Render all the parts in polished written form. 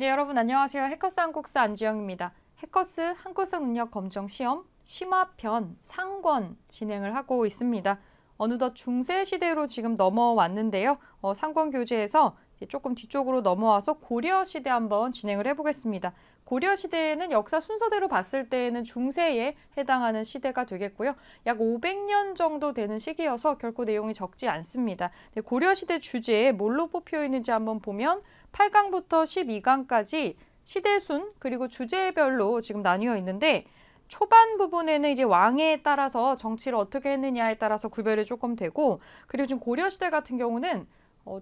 네, 여러분 안녕하세요. 해커스 한국사 안지영입니다. 해커스 한국사 능력 검정 시험 심화편 상권 진행을 하고 있습니다. 어느덧 중세 시대로 지금 넘어왔는데요. 상권 교재에서 조금 뒤쪽으로 넘어와서 고려 시대 한번 진행을 해보겠습니다. 고려 시대에는 역사 순서대로 봤을 때에는 중세에 해당하는 시대가 되겠고요. 약 500년 정도 되는 시기여서 결코 내용이 적지 않습니다. 고려 시대 주제에 뭘로 뽑혀 있는지 한번 보면 8강부터 12강까지 시대순 그리고 주제별로 지금 나뉘어 있는데 초반 부분에는 이제 왕에 따라서 정치를 어떻게 했느냐에 따라서 구별이 조금 되고, 그리고 지금 고려시대 같은 경우는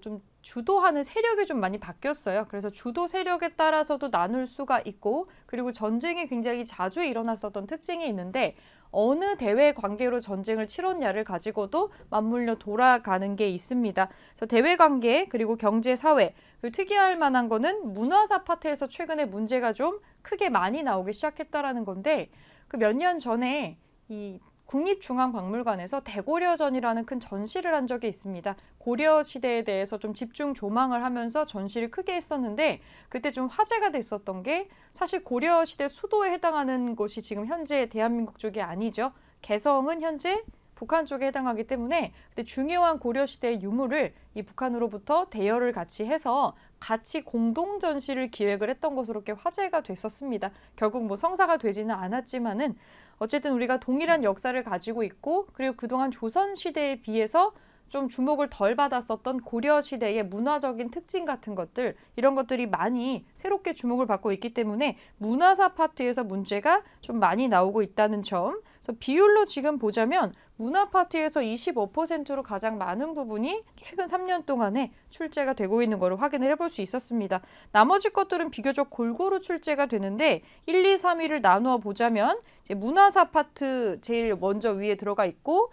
좀 주도하는 세력이 좀 많이 바뀌었어요. 그래서 주도 세력에 따라서도 나눌 수가 있고, 그리고 전쟁이 굉장히 자주 일어났었던 특징이 있는데 어느 대외 관계로 전쟁을 치렀냐를 가지고도 맞물려 돌아가는 게 있습니다. 그래서 대외 관계 그리고 경제, 사회, 그리고 특이할 만한 거는 문화사 파트에서 최근에 문제가 좀 크게 많이 나오기 시작했다라는 건데, 그 몇 년 전에 이 국립중앙박물관에서 대고려전이라는 큰 전시를 한 적이 있습니다. 고려 시대에 대해서 좀 집중 조망을 하면서 전시를 크게 했었는데, 그때 좀 화제가 됐었던 게 사실 고려 시대 수도에 해당하는 곳이 지금 현재 대한민국 쪽이 아니죠. 개성은 현재 북한 쪽에 해당하기 때문에 그때 중요한 고려 시대의 유물을 이 북한으로부터 대여를 같이 해서 같이 공동 전시를 기획을 했던 것으로 이렇게 화제가 됐었습니다. 결국 뭐 성사가 되지는 않았지만은 어쨌든 우리가 동일한 역사를 가지고 있고, 그리고 그동안 조선 시대에 비해서 좀 주목을 덜 받았었던 고려 시대의 문화적인 특징 같은 것들, 이런 것들이 많이 새롭게 주목을 받고 있기 때문에 문화사 파트에서 문제가 좀 많이 나오고 있다는 점. 그래서 비율로 지금 보자면 문화 파트에서 25%로 가장 많은 부분이 최근 3년 동안에 출제가 되고 있는 것을 확인을 해볼 수 있었습니다. 나머지 것들은 비교적 골고루 출제가 되는데 1, 2, 3위를 나누어 보자면 이제 문화사 파트 제일 먼저 위에 들어가 있고,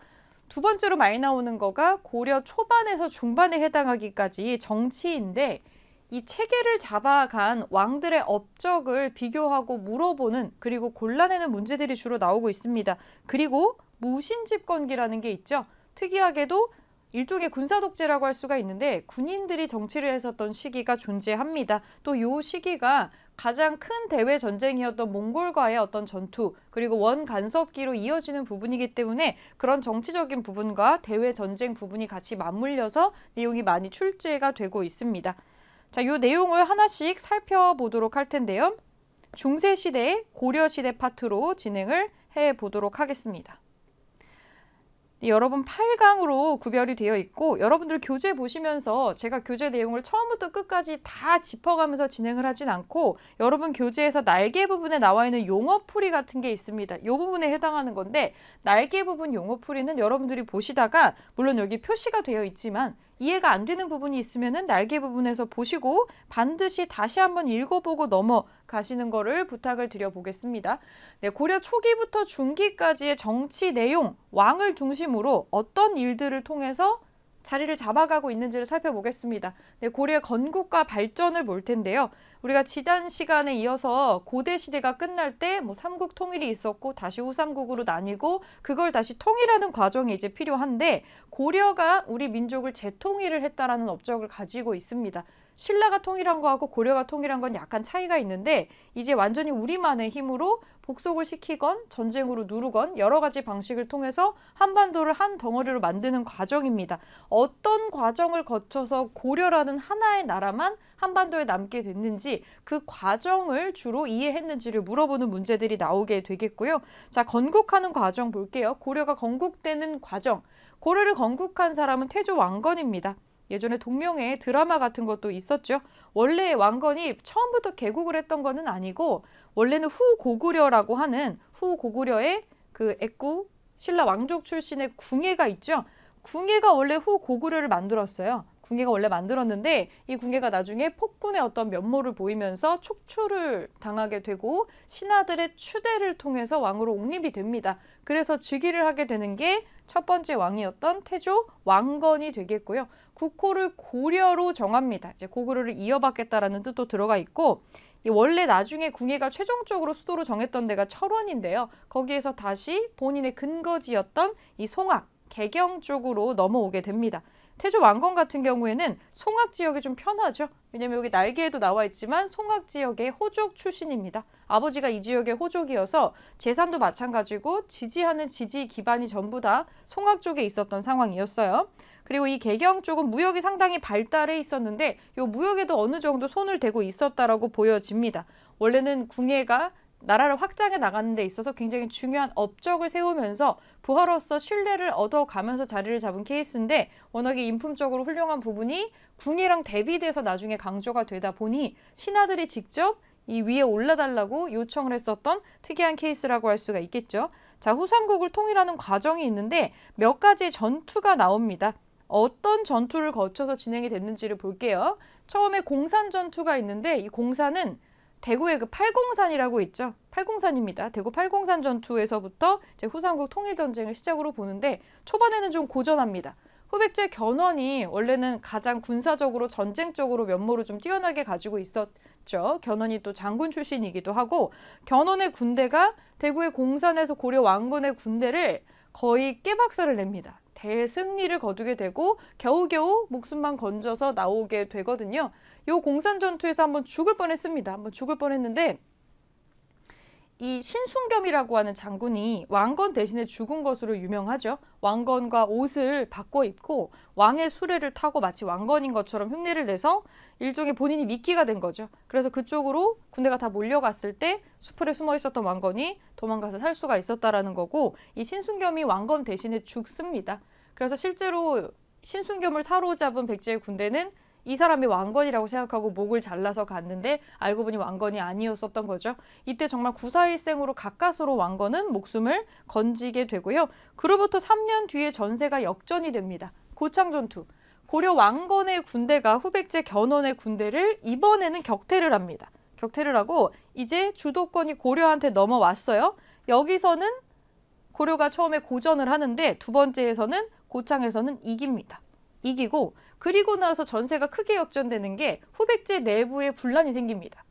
두 번째로 많이 나오는 거가 고려 초반에서 중반에 해당하기까지 정치인데, 이 체계를 잡아간 왕들의 업적을 비교하고 물어보는, 그리고 골라내는 문제들이 주로 나오고 있습니다. 그리고 무신집권기라는 게 있죠. 특이하게도 일종의 군사독재라고 할 수가 있는데 군인들이 정치를 했었던 시기가 존재합니다. 또 이 시기가 가장 큰 대외 전쟁이었던 몽골과의 어떤 전투, 그리고 원 간섭기로 이어지는 부분이기 때문에 그런 정치적인 부분과 대외 전쟁 부분이 같이 맞물려서 내용이 많이 출제가 되고 있습니다. 자, 이 내용을 하나씩 살펴보도록 할 텐데요. 중세시대, 고려시대 파트로 진행을 해보도록 하겠습니다. 네, 여러분 8강으로 구별이 되어 있고, 여러분들 교재 보시면서 제가 교재 내용을 처음부터 끝까지 다 짚어가면서 진행을 하진 않고, 여러분 교재에서 날개 부분에 나와 있는 용어풀이 같은 게 있습니다. 이 부분에 해당하는 건데, 날개 부분 용어풀이는 여러분들이 보시다가 물론 여기 표시가 되어 있지만 이해가 안 되는 부분이 있으면은 날개 부분에서 보시고 반드시 다시 한번 읽어보고 넘어가시는 거를 부탁을 드려보겠습니다. 네, 고려 초기부터 중기까지의 정치 내용, 왕을 중심으로 어떤 일들을 통해서 자리를 잡아가고 있는지를 살펴보겠습니다. 네, 고려의 건국과 발전을 볼 텐데요. 우리가 지난 시간에 이어서 고대 시대가 끝날 때 뭐 삼국 통일이 있었고 다시 후삼국으로 나뉘고 그걸 다시 통일하는 과정이 이제 필요한데, 고려가 우리 민족을 재통일을 했다라는 업적을 가지고 있습니다. 신라가 통일한 거하고 고려가 통일한 건 약간 차이가 있는데, 이제 완전히 우리만의 힘으로 복속을 시키건 전쟁으로 누르건 여러 가지 방식을 통해서 한반도를 한 덩어리로 만드는 과정입니다. 어떤 과정을 거쳐서 고려라는 하나의 나라만 한반도에 남게 됐는지, 그 과정을 주로 이해했는지를 물어보는 문제들이 나오게 되겠고요. 자, 건국하는 과정 볼게요. 고려가 건국되는 과정. 고려를 건국한 사람은 태조 왕건입니다. 예전에 동명의 드라마 같은 것도 있었죠. 원래 왕건이 처음부터 개국을 했던 거는 아니고, 원래는 후고구려라고 하는 후고구려의 그 애구 신라 왕족 출신의 궁예가 있죠. 궁예가 원래 후고구려를 만들었어요. 궁예가 원래 만들었는데 이 궁예가 나중에 폭군의 어떤 면모를 보이면서 축출을 당하게 되고 신하들의 추대를 통해서 왕으로 옹립이 됩니다. 그래서 즉위를 하게 되는 게 첫 번째 왕이었던 태조 왕건이 되겠고요. 국호를 고려로 정합니다. 이제 고구려를 이어받겠다라는 뜻도 들어가 있고, 원래 나중에 궁예가 최종적으로 수도로 정했던 데가 철원인데요. 거기에서 다시 본인의 근거지였던 이 송악, 개경 쪽으로 넘어오게 됩니다. 태조 왕건 같은 경우에는 송악 지역이 좀 편하죠. 왜냐면 여기 날개에도 나와 있지만 송악 지역의 호족 출신입니다. 아버지가 이 지역의 호족이어서 재산도 마찬가지고 지지하는 지지 기반이 전부 다 송악 쪽에 있었던 상황이었어요. 그리고 이 개경 쪽은 무역이 상당히 발달해 있었는데 이 무역에도 어느 정도 손을 대고 있었다라고 보여집니다. 원래는 궁예가 나라를 확장해 나가는 데 있어서 굉장히 중요한 업적을 세우면서 부하로서 신뢰를 얻어가면서 자리를 잡은 케이스인데 워낙에 인품적으로 훌륭한 부분이 궁예랑 대비돼서 나중에 강조가 되다 보니 신하들이 직접 이 위에 올라달라고 요청을 했었던 특이한 케이스라고 할 수가 있겠죠. 자, 후삼국을 통일하는 과정이 있는데 몇 가지의 전투가 나옵니다. 어떤 전투를 거쳐서 진행이 됐는지를 볼게요. 처음에 공산 전투가 있는데 이 공산은 대구의 그 팔공산이라고 있죠. 팔공산입니다. 대구 팔공산 전투에서부터 이제 후삼국 통일전쟁을 시작으로 보는데 초반에는 좀 고전합니다. 후백제 견훤이 원래는 가장 군사적으로 전쟁적으로 면모를 좀 뛰어나게 가지고 있었죠. 견훤이 또 장군 출신이기도 하고 견훤의 군대가 대구의 공산에서 고려 왕건의 군대를 거의 깨박살을 냅니다. 대승리를 거두게 되고 겨우겨우 목숨만 건져서 나오게 되거든요. 요 공산 전투에서 한번 죽을 뻔했습니다. 한번 죽을 뻔했는데 이 신순겸이라고 하는 장군이 왕건 대신에 죽은 것으로 유명하죠. 왕건과 옷을 바꿔 입고 왕의 수레를 타고 마치 왕건인 것처럼 흉내를 내서 일종의 본인이 미끼가 된 거죠. 그래서 그쪽으로 군대가 다 몰려갔을 때 수풀에 숨어 있었던 왕건이 도망가서 살 수가 있었다라는 거고 이 신순겸이 왕건 대신에 죽습니다. 그래서 실제로 신순겸을 사로잡은 백제의 군대는 이 사람이 왕건이라고 생각하고 목을 잘라서 갔는데 알고 보니 왕건이 아니었었던 거죠. 이때 정말 구사일생으로 가까스로 왕건은 목숨을 건지게 되고요. 그로부터 3년 뒤에 전세가 역전이 됩니다. 고창전투. 고려 왕건의 군대가 후백제 견훤의 군대를 이번에는 격퇴를 합니다. 격퇴를 하고 이제 주도권이 고려한테 넘어왔어요. 여기서는 고려가 처음에 고전을 하는데 두 번째에서는 고창에서는 이깁니다. 이기고 그리고 나서 전세가 크게 역전되는 게 후백제 내부에 분란이 생깁니다.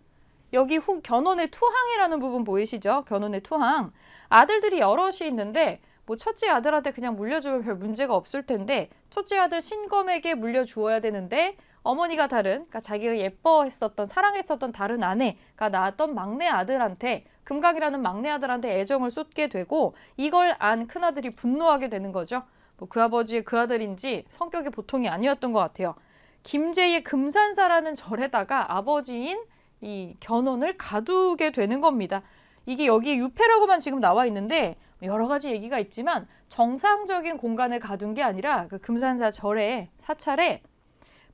여기 견훤의 투항이라는 부분 보이시죠? 견훤의 투항. 아들들이 여럿이 있는데 뭐 첫째 아들한테 그냥 물려주면 별 문제가 없을 텐데 첫째 아들 신검에게 물려주어야 되는데 어머니가 그러니까 자기가 예뻐했었던 사랑했었던 다른 아내가 낳았던 막내 아들한테 금강이라는 막내 아들한테 애정을 쏟게 되고 이걸 안 큰아들이 분노하게 되는 거죠. 뭐 그 아버지의 그 아들인지 성격이 보통이 아니었던 것 같아요. 김제의 금산사라는 절에다가 아버지인 이 견훤을 가두게 되는 겁니다. 이게 여기 유패라고만 지금 나와 있는데 여러 가지 얘기가 있지만 정상적인 공간에 가둔 게 아니라 그 금산사 절에 사찰에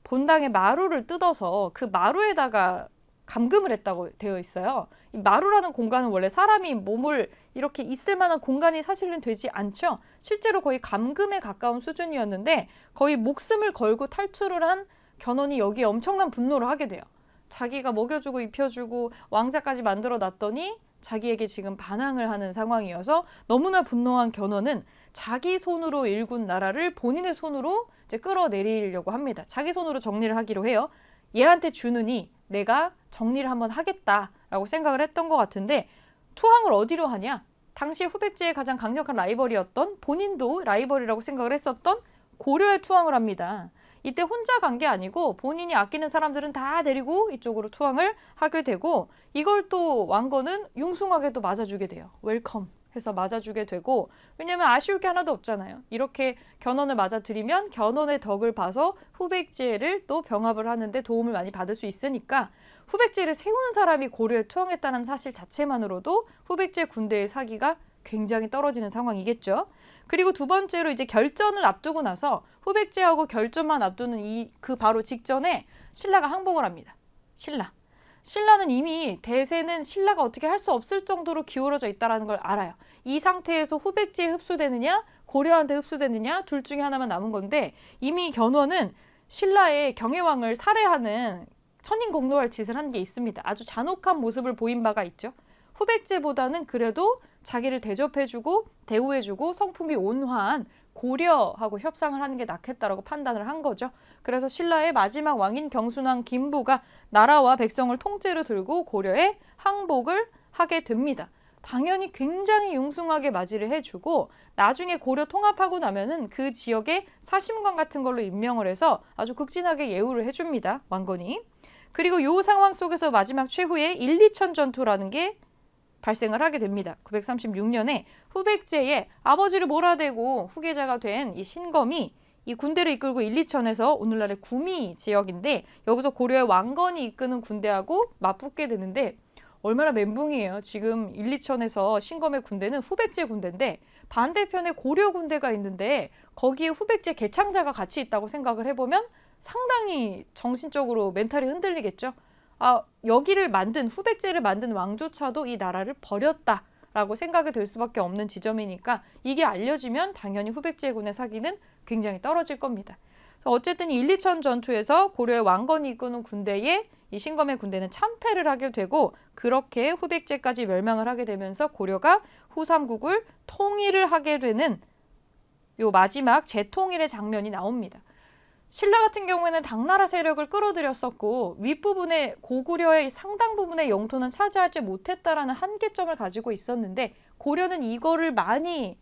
본당의 마루를 뜯어서 그 마루에다가 감금을 했다고 되어 있어요. 이 마루라는 공간은 원래 사람이 몸을 이렇게 있을 만한 공간이 사실은 되지 않죠. 실제로 거의 감금에 가까운 수준이었는데 거의 목숨을 걸고 탈출을 한 견훤이 여기에 엄청난 분노를 하게 돼요. 자기가 먹여주고 입혀주고 왕자까지 만들어 놨더니 자기에게 지금 반항을 하는 상황이어서 너무나 분노한 견훤은 자기 손으로 일군 나라를 본인의 손으로 이제 끌어내리려고 합니다. 자기 손으로 정리를 하기로 해요. 얘한테 주느니 내가 정리를 한번 하겠다라고 생각을 했던 것 같은데 투항을 어디로 하냐? 당시 후백제의 가장 강력한 라이벌이었던 본인도 라이벌이라고 생각을 했었던 고려에 투항을 합니다. 이때 혼자 간 게 아니고 본인이 아끼는 사람들은 다 데리고 이쪽으로 투항을 하게 되고 이걸 또 왕건은 융숭하게 또 맞아주게 돼요. 웰컴 해서 맞아주게 되고 왜냐면 아쉬울 게 하나도 없잖아요. 이렇게 견훤을 맞아들이면 견훤의 덕을 봐서 후백제를 또 병합을 하는데 도움을 많이 받을 수 있으니까 후백제를 세우는 사람이 고려에 투항했다는 사실 자체만으로도 후백제 군대의 사기가 굉장히 떨어지는 상황이겠죠. 그리고 두 번째로 이제 결전을 앞두고 나서 후백제하고 결전만 앞두는 그 바로 직전에 신라가 항복을 합니다. 신라는 이미 대세는 신라가 어떻게 할 수 없을 정도로 기울어져 있다는 걸 알아요. 이 상태에서 후백제에 흡수되느냐 고려한테 흡수되느냐 둘 중에 하나만 남은 건데 이미 견훤은 신라의 경혜왕을 살해하는 천인공노할 짓을 한 게 있습니다. 아주 잔혹한 모습을 보인 바가 있죠. 후백제보다는 그래도 자기를 대접해주고 대우해주고 성품이 온화한 고려하고 협상을 하는 게 낫겠다라고 판단을 한 거죠. 그래서 신라의 마지막 왕인 경순왕 김부가 나라와 백성을 통째로 들고 고려에 항복을 하게 됩니다. 당연히 굉장히 융숭하게 맞이를 해주고 나중에 고려 통합하고 나면은 그 지역에 사심관 같은 걸로 임명을 해서 아주 극진하게 예우를 해줍니다. 왕건이. 그리고 이 상황 속에서 마지막 최후의 1,2천 전투라는 게 발생을 하게 됩니다. 936년에 후백제의 아버지를 몰아대고 후계자가 된 이 신검이 이 군대를 이끌고 1,2천에서 오늘날의 구미 지역인데 여기서 고려의 왕건이 이끄는 군대하고 맞붙게 되는데 얼마나 멘붕이에요. 지금 1,2천에서 신검의 군대는 후백제 군대인데 반대편에 고려 군대가 있는데 거기에 후백제 개창자가 같이 있다고 생각을 해보면 상당히 정신적으로 멘탈이 흔들리겠죠. 아, 여기를 만든 후백제를 만든 왕조차도 이 나라를 버렸다라고 생각이 될 수밖에 없는 지점이니까 이게 알려지면 당연히 후백제군의 사기는 굉장히 떨어질 겁니다. 어쨌든 1,2천 전투에서 고려의 왕건이 이끄는 군대에 이 신검의 군대는 참패를 하게 되고 그렇게 후백제까지 멸망을 하게 되면서 고려가 후삼국을 통일을 하게 되는 요 마지막 재통일의 장면이 나옵니다. 신라 같은 경우에는 당나라 세력을 끌어들였었고 윗부분의 고구려의 상당 부분의 영토는 차지하지 못했다라는 한계점을 가지고 있었는데 고려는 이거를 많이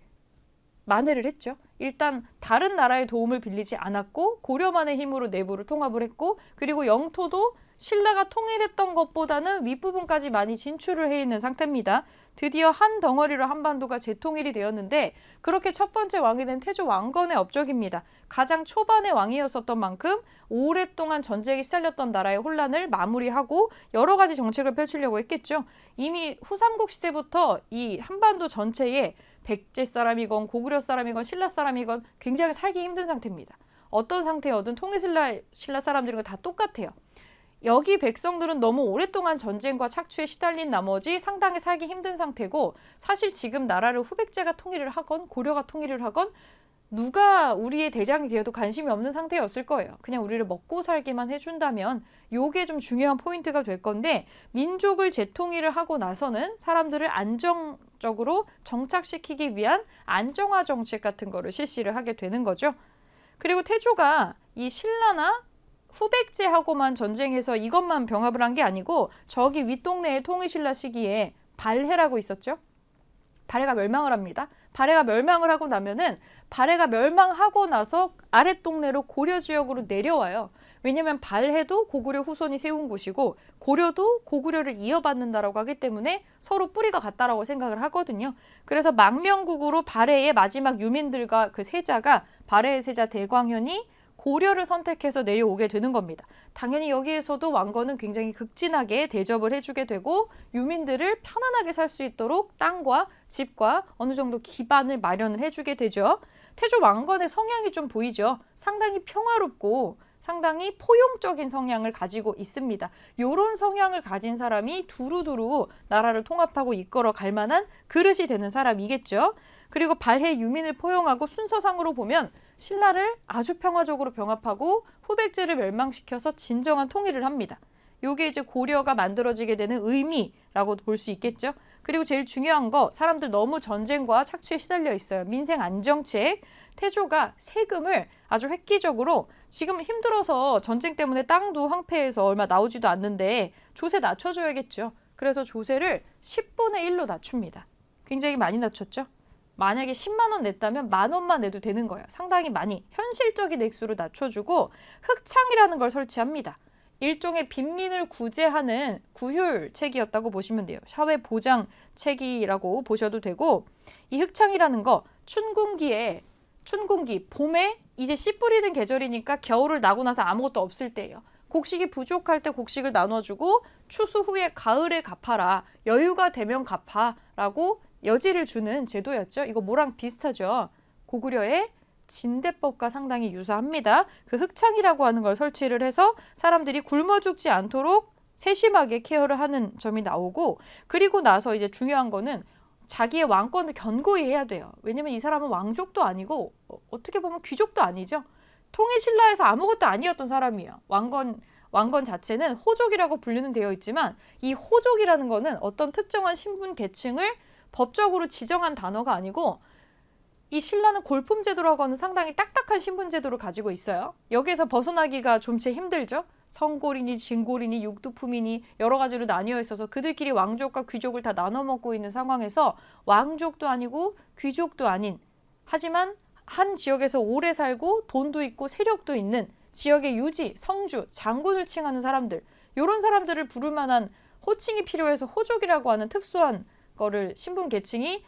만회를 했죠. 일단 다른 나라의 도움을 빌리지 않았고 고려만의 힘으로 내부를 통합을 했고 그리고 영토도 신라가 통일했던 것보다는 윗부분까지 많이 진출을 해 있는 상태입니다. 드디어 한 덩어리로 한반도가 재통일이 되었는데 그렇게 첫 번째 왕이 된 태조 왕건의 업적입니다. 가장 초반의 왕이었었던 만큼 오랫동안 전쟁에 시달렸던 나라의 혼란을 마무리하고 여러 가지 정책을 펼치려고 했겠죠. 이미 후삼국 시대부터 이 한반도 전체에 백제 사람이건 고구려 사람이건 신라 사람이건 굉장히 살기 힘든 상태입니다. 어떤 상태여든 통일신라 사람들은 다 똑같아요. 여기 백성들은 너무 오랫동안 전쟁과 착취에 시달린 나머지 상당히 살기 힘든 상태고 사실 지금 나라를 후백제가 통일을 하건 고려가 통일을 하건 누가 우리의 대장이 되어도 관심이 없는 상태였을 거예요. 그냥 우리를 먹고 살기만 해준다면 요게 좀 중요한 포인트가 될 건데 민족을 재통일을 하고 나서는 사람들을 안정적으로 정착시키기 위한 안정화 정책 같은 거를 실시를 하게 되는 거죠. 그리고 태조가 이 신라나 후백제하고만 전쟁해서 이것만 병합을 한 게 아니고 저기 윗동네의 통일신라 시기에 발해라고 있었죠. 발해가 멸망을 합니다. 발해가 멸망을 하고 나면은 발해가 멸망하고 나서 아랫동네로 고려 지역으로 내려와요. 왜냐면 발해도 고구려 후손이 세운 곳이고 고려도 고구려를 이어받는다라고 하기 때문에 서로 뿌리가 같다라고 생각을 하거든요. 그래서 망명국으로 발해의 마지막 유민들과 그 세자가 발해의 세자 대광현이 고려를 선택해서 내려오게 되는 겁니다. 당연히 여기에서도 왕건은 굉장히 극진하게 대접을 해주게 되고 유민들을 편안하게 살 수 있도록 땅과 집과 어느 정도 기반을 마련을 해주게 되죠. 태조 왕건의 성향이 좀 보이죠. 상당히 평화롭고 상당히 포용적인 성향을 가지고 있습니다. 이런 성향을 가진 사람이 두루두루 나라를 통합하고 이끌어 갈 만한 그릇이 되는 사람이겠죠. 그리고 발해 유민을 포용하고 순서상으로 보면 신라를 아주 평화적으로 병합하고 후백제를 멸망시켜서 진정한 통일을 합니다. 요게 이제 고려가 만들어지게 되는 의미라고 볼 수 있겠죠. 그리고 제일 중요한 거 사람들 너무 전쟁과 착취에 시달려 있어요. 민생 안정책. 태조가 세금을 아주 획기적으로 지금 힘들어서 전쟁 때문에 땅도 황폐해서 얼마 나오지도 않는데 조세 낮춰줘야겠죠. 그래서 조세를 10분의 1로 낮춥니다. 굉장히 많이 낮췄죠. 만약에 10만 원 냈다면 10,000원만 내도 되는 거예요. 상당히 많이 현실적인 액수로 낮춰주고 흑창이라는 걸 설치합니다. 일종의 빈민을 구제하는 구휼책이었다고 보시면 돼요. 사회 보장 책이라고 보셔도 되고 이 흑창이라는 거 춘궁기 봄에 이제 씨 뿌리는 계절이니까 겨울을 나고 나서 아무것도 없을 때예요. 곡식이 부족할 때 곡식을 나눠주고 추수 후에 가을에 갚아라. 여유가 되면 갚아라고 여지를 주는 제도였죠. 이거 뭐랑 비슷하죠. 고구려의 진대법과 상당히 유사합니다. 그 흑창이라고 하는 걸 설치를 해서 사람들이 굶어 죽지 않도록 세심하게 케어를 하는 점이 나오고 그리고 나서 이제 중요한 거는 자기의 왕권을 견고히 해야 돼요. 왜냐면 이 사람은 왕족도 아니고 어떻게 보면 귀족도 아니죠. 통일신라에서 아무것도 아니었던 사람이에요. 왕건 자체는 호족이라고 분류는 되어 있지만 이 호족이라는 거는 어떤 특정한 신분 계층을 법적으로 지정한 단어가 아니고 이 신라는 골품제도라고 하는 상당히 딱딱한 신분제도를 가지고 있어요. 여기에서 벗어나기가 좀 힘들죠. 성골이니 진골이니 육두품이니 여러 가지로 나뉘어 있어서 그들끼리 왕족과 귀족을 다 나눠 먹고 있는 상황에서 왕족도 아니고 귀족도 아닌, 하지만 한 지역에서 오래 살고 돈도 있고 세력도 있는 지역의 유지, 성주, 장군을 칭하는 사람들, 이런 사람들을 부를 만한 호칭이 필요해서 호족이라고 하는 특수한 거를 신분 계층이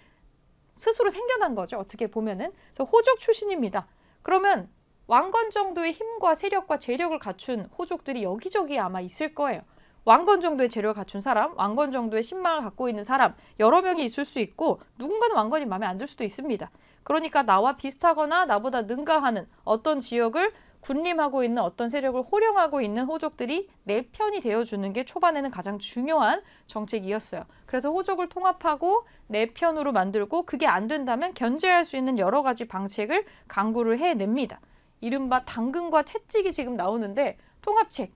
스스로 생겨난 거죠. 어떻게 보면은. 그래서 호족 출신입니다. 그러면 왕건 정도의 힘과 세력과 재력을 갖춘 호족들이 여기저기 아마 있을 거예요. 왕건 정도의 재력을 갖춘 사람, 왕건 정도의 신망을 갖고 있는 사람, 여러 명이 있을 수 있고 누군가는 왕건이 마음에 안 들 수도 있습니다. 그러니까 나와 비슷하거나 나보다 능가하는 어떤 지역을 군림하고 있는 어떤 세력을 호령하고 있는 호족들이 내 편이 되어주는 게 초반에는 가장 중요한 정책이었어요. 그래서 호족을 통합하고 내 편으로 만들고 그게 안 된다면 견제할 수 있는 여러 가지 방책을 강구를 해냅니다. 이른바 당근과 채찍이 지금 나오는데 통합책.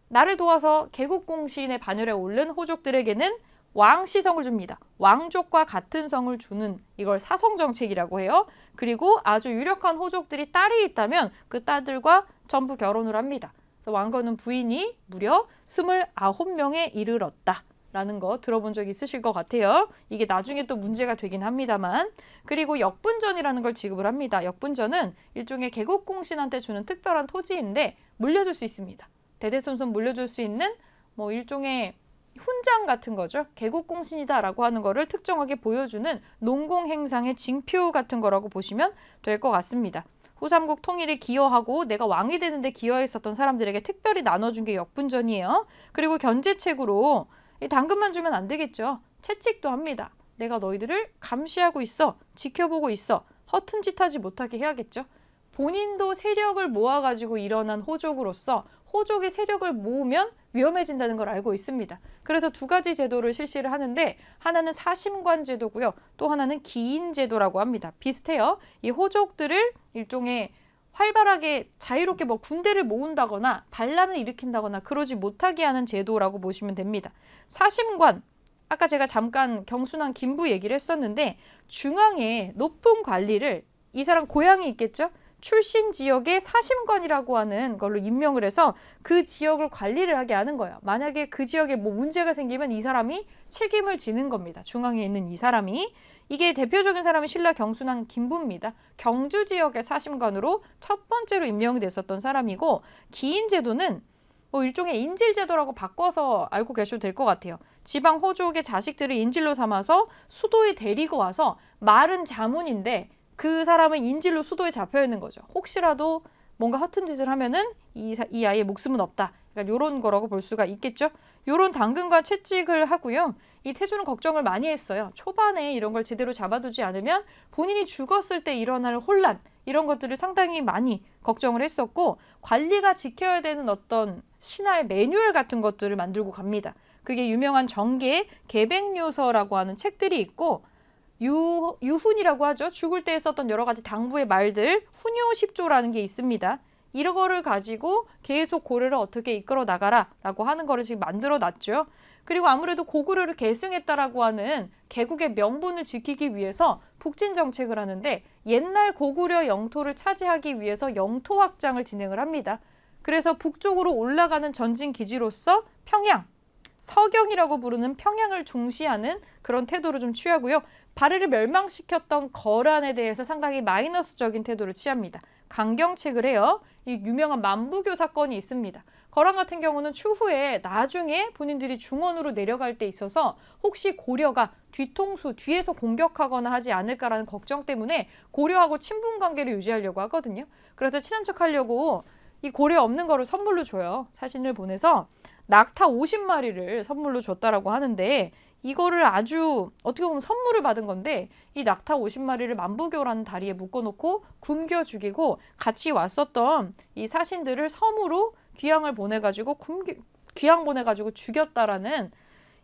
나를 도와서 개국공신의 반열에 오른 호족들에게는 왕시성을 줍니다. 왕족과 같은 성을 주는 이걸 사성정책이라고 해요. 그리고 아주 유력한 호족들이 딸이 있다면 그 딸들과 전부 결혼을 합니다. 그래서 왕건은 부인이 무려 29명에 이르렀다. 라는 거 들어본 적 있으실 것 같아요. 이게 나중에 또 문제가 되긴 합니다만. 그리고 역분전이라는 걸 지급을 합니다. 역분전은 일종의 개국공신한테 주는 특별한 토지인데 물려줄 수 있습니다. 대대손손 물려줄 수 있는 뭐 일종의 훈장 같은 거죠. 개국공신이다라고 하는 거를 특정하게 보여주는 농공행상의 징표 같은 거라고 보시면 될 것 같습니다. 후삼국 통일에 기여하고 내가 왕이 되는데 기여했었던 사람들에게 특별히 나눠준 게 역분전이에요. 그리고 견제책으로 당근만 주면 안 되겠죠. 채찍도 합니다. 내가 너희들을 감시하고 있어. 지켜보고 있어. 허튼 짓 하지 못하게 해야겠죠. 본인도 세력을 모아가지고 일어난 호족으로서 호족의 세력을 모으면 위험해진다는 걸 알고 있습니다. 그래서 두 가지 제도를 실시를 하는데 하나는 사심관 제도고요. 또 하나는 기인 제도라고 합니다. 비슷해요. 이 호족들을 일종의 활발하게 자유롭게 뭐 군대를 모은다거나 반란을 일으킨다거나 그러지 못하게 하는 제도라고 보시면 됩니다. 사심관, 아까 제가 잠깐 경순한 김부 얘기를 했었는데 중앙에 높은 관리를 이 사람 고향이 있겠죠? 출신 지역의 사심관이라고 하는 걸로 임명을 해서 그 지역을 관리를 하게 하는 거예요. 만약에 그 지역에 뭐 문제가 생기면 이 사람이 책임을 지는 겁니다. 중앙에 있는 이 사람이. 이게 대표적인 사람이 신라 경순왕 김부입니다. 경주 지역의 사심관으로 첫 번째로 임명이 됐었던 사람이고 기인제도는 뭐 일종의 인질제도라고 바꿔서 알고 계셔도 될 것 같아요. 지방 호족의 자식들을 인질로 삼아서 수도에 데리고 와서 말은 자문인데 그 사람은 인질로 수도에 잡혀 있는 거죠. 혹시라도 뭔가 허튼 짓을 하면은 이 아이의 목숨은 없다. 그러니까 이런 거라고 볼 수가 있겠죠. 이런 당근과 채찍을 하고요. 이 태조는 걱정을 많이 했어요. 초반에 이런 걸 제대로 잡아두지 않으면 본인이 죽었을 때 일어날 혼란 이런 것들을 상당히 많이 걱정을 했었고 관리가 지켜야 되는 어떤 신하의 매뉴얼 같은 것들을 만들고 갑니다. 그게 유명한 정계 계백요서라고 하는 책들이 있고 유훈이라고 하죠. 죽을 때 썼던 여러 가지 당부의 말들, 훈요십조라는 게 있습니다. 이런 거를 가지고 계속 고려를 어떻게 이끌어 나가라 라고 하는 거를 지금 만들어 놨죠. 그리고 아무래도 고구려를 계승했다라고 하는 개국의 명분을 지키기 위해서 북진 정책을 하는데 옛날 고구려 영토를 차지하기 위해서 영토 확장을 진행을 합니다. 그래서 북쪽으로 올라가는 전진 기지로서 평양, 서경이라고 부르는 평양을 중시하는 그런 태도를 좀 취하고요. 발해를 멸망시켰던 거란에 대해서 상당히 마이너스적인 태도를 취합니다. 강경책을 해요. 이 유명한 만부교 사건이 있습니다. 거란 같은 경우는 추후에 나중에 본인들이 중원으로 내려갈 때 있어서 혹시 고려가 뒤통수 뒤에서 공격하거나 하지 않을까라는 걱정 때문에 고려하고 친분 관계를 유지하려고 하거든요. 그래서 친한 척 하려고 이 고려 없는 거를 선물로 줘요. 사신을 보내서 낙타 50마리를 선물로 줬다라고 하는데 이거를 아주 어떻게 보면 선물을 받은 건데 이 낙타 50마리를 만부교라는 다리에 묶어놓고 굶겨 죽이고 같이 왔었던 이 사신들을 섬으로 귀양을 보내가지고 귀양 보내가지고 죽였다라는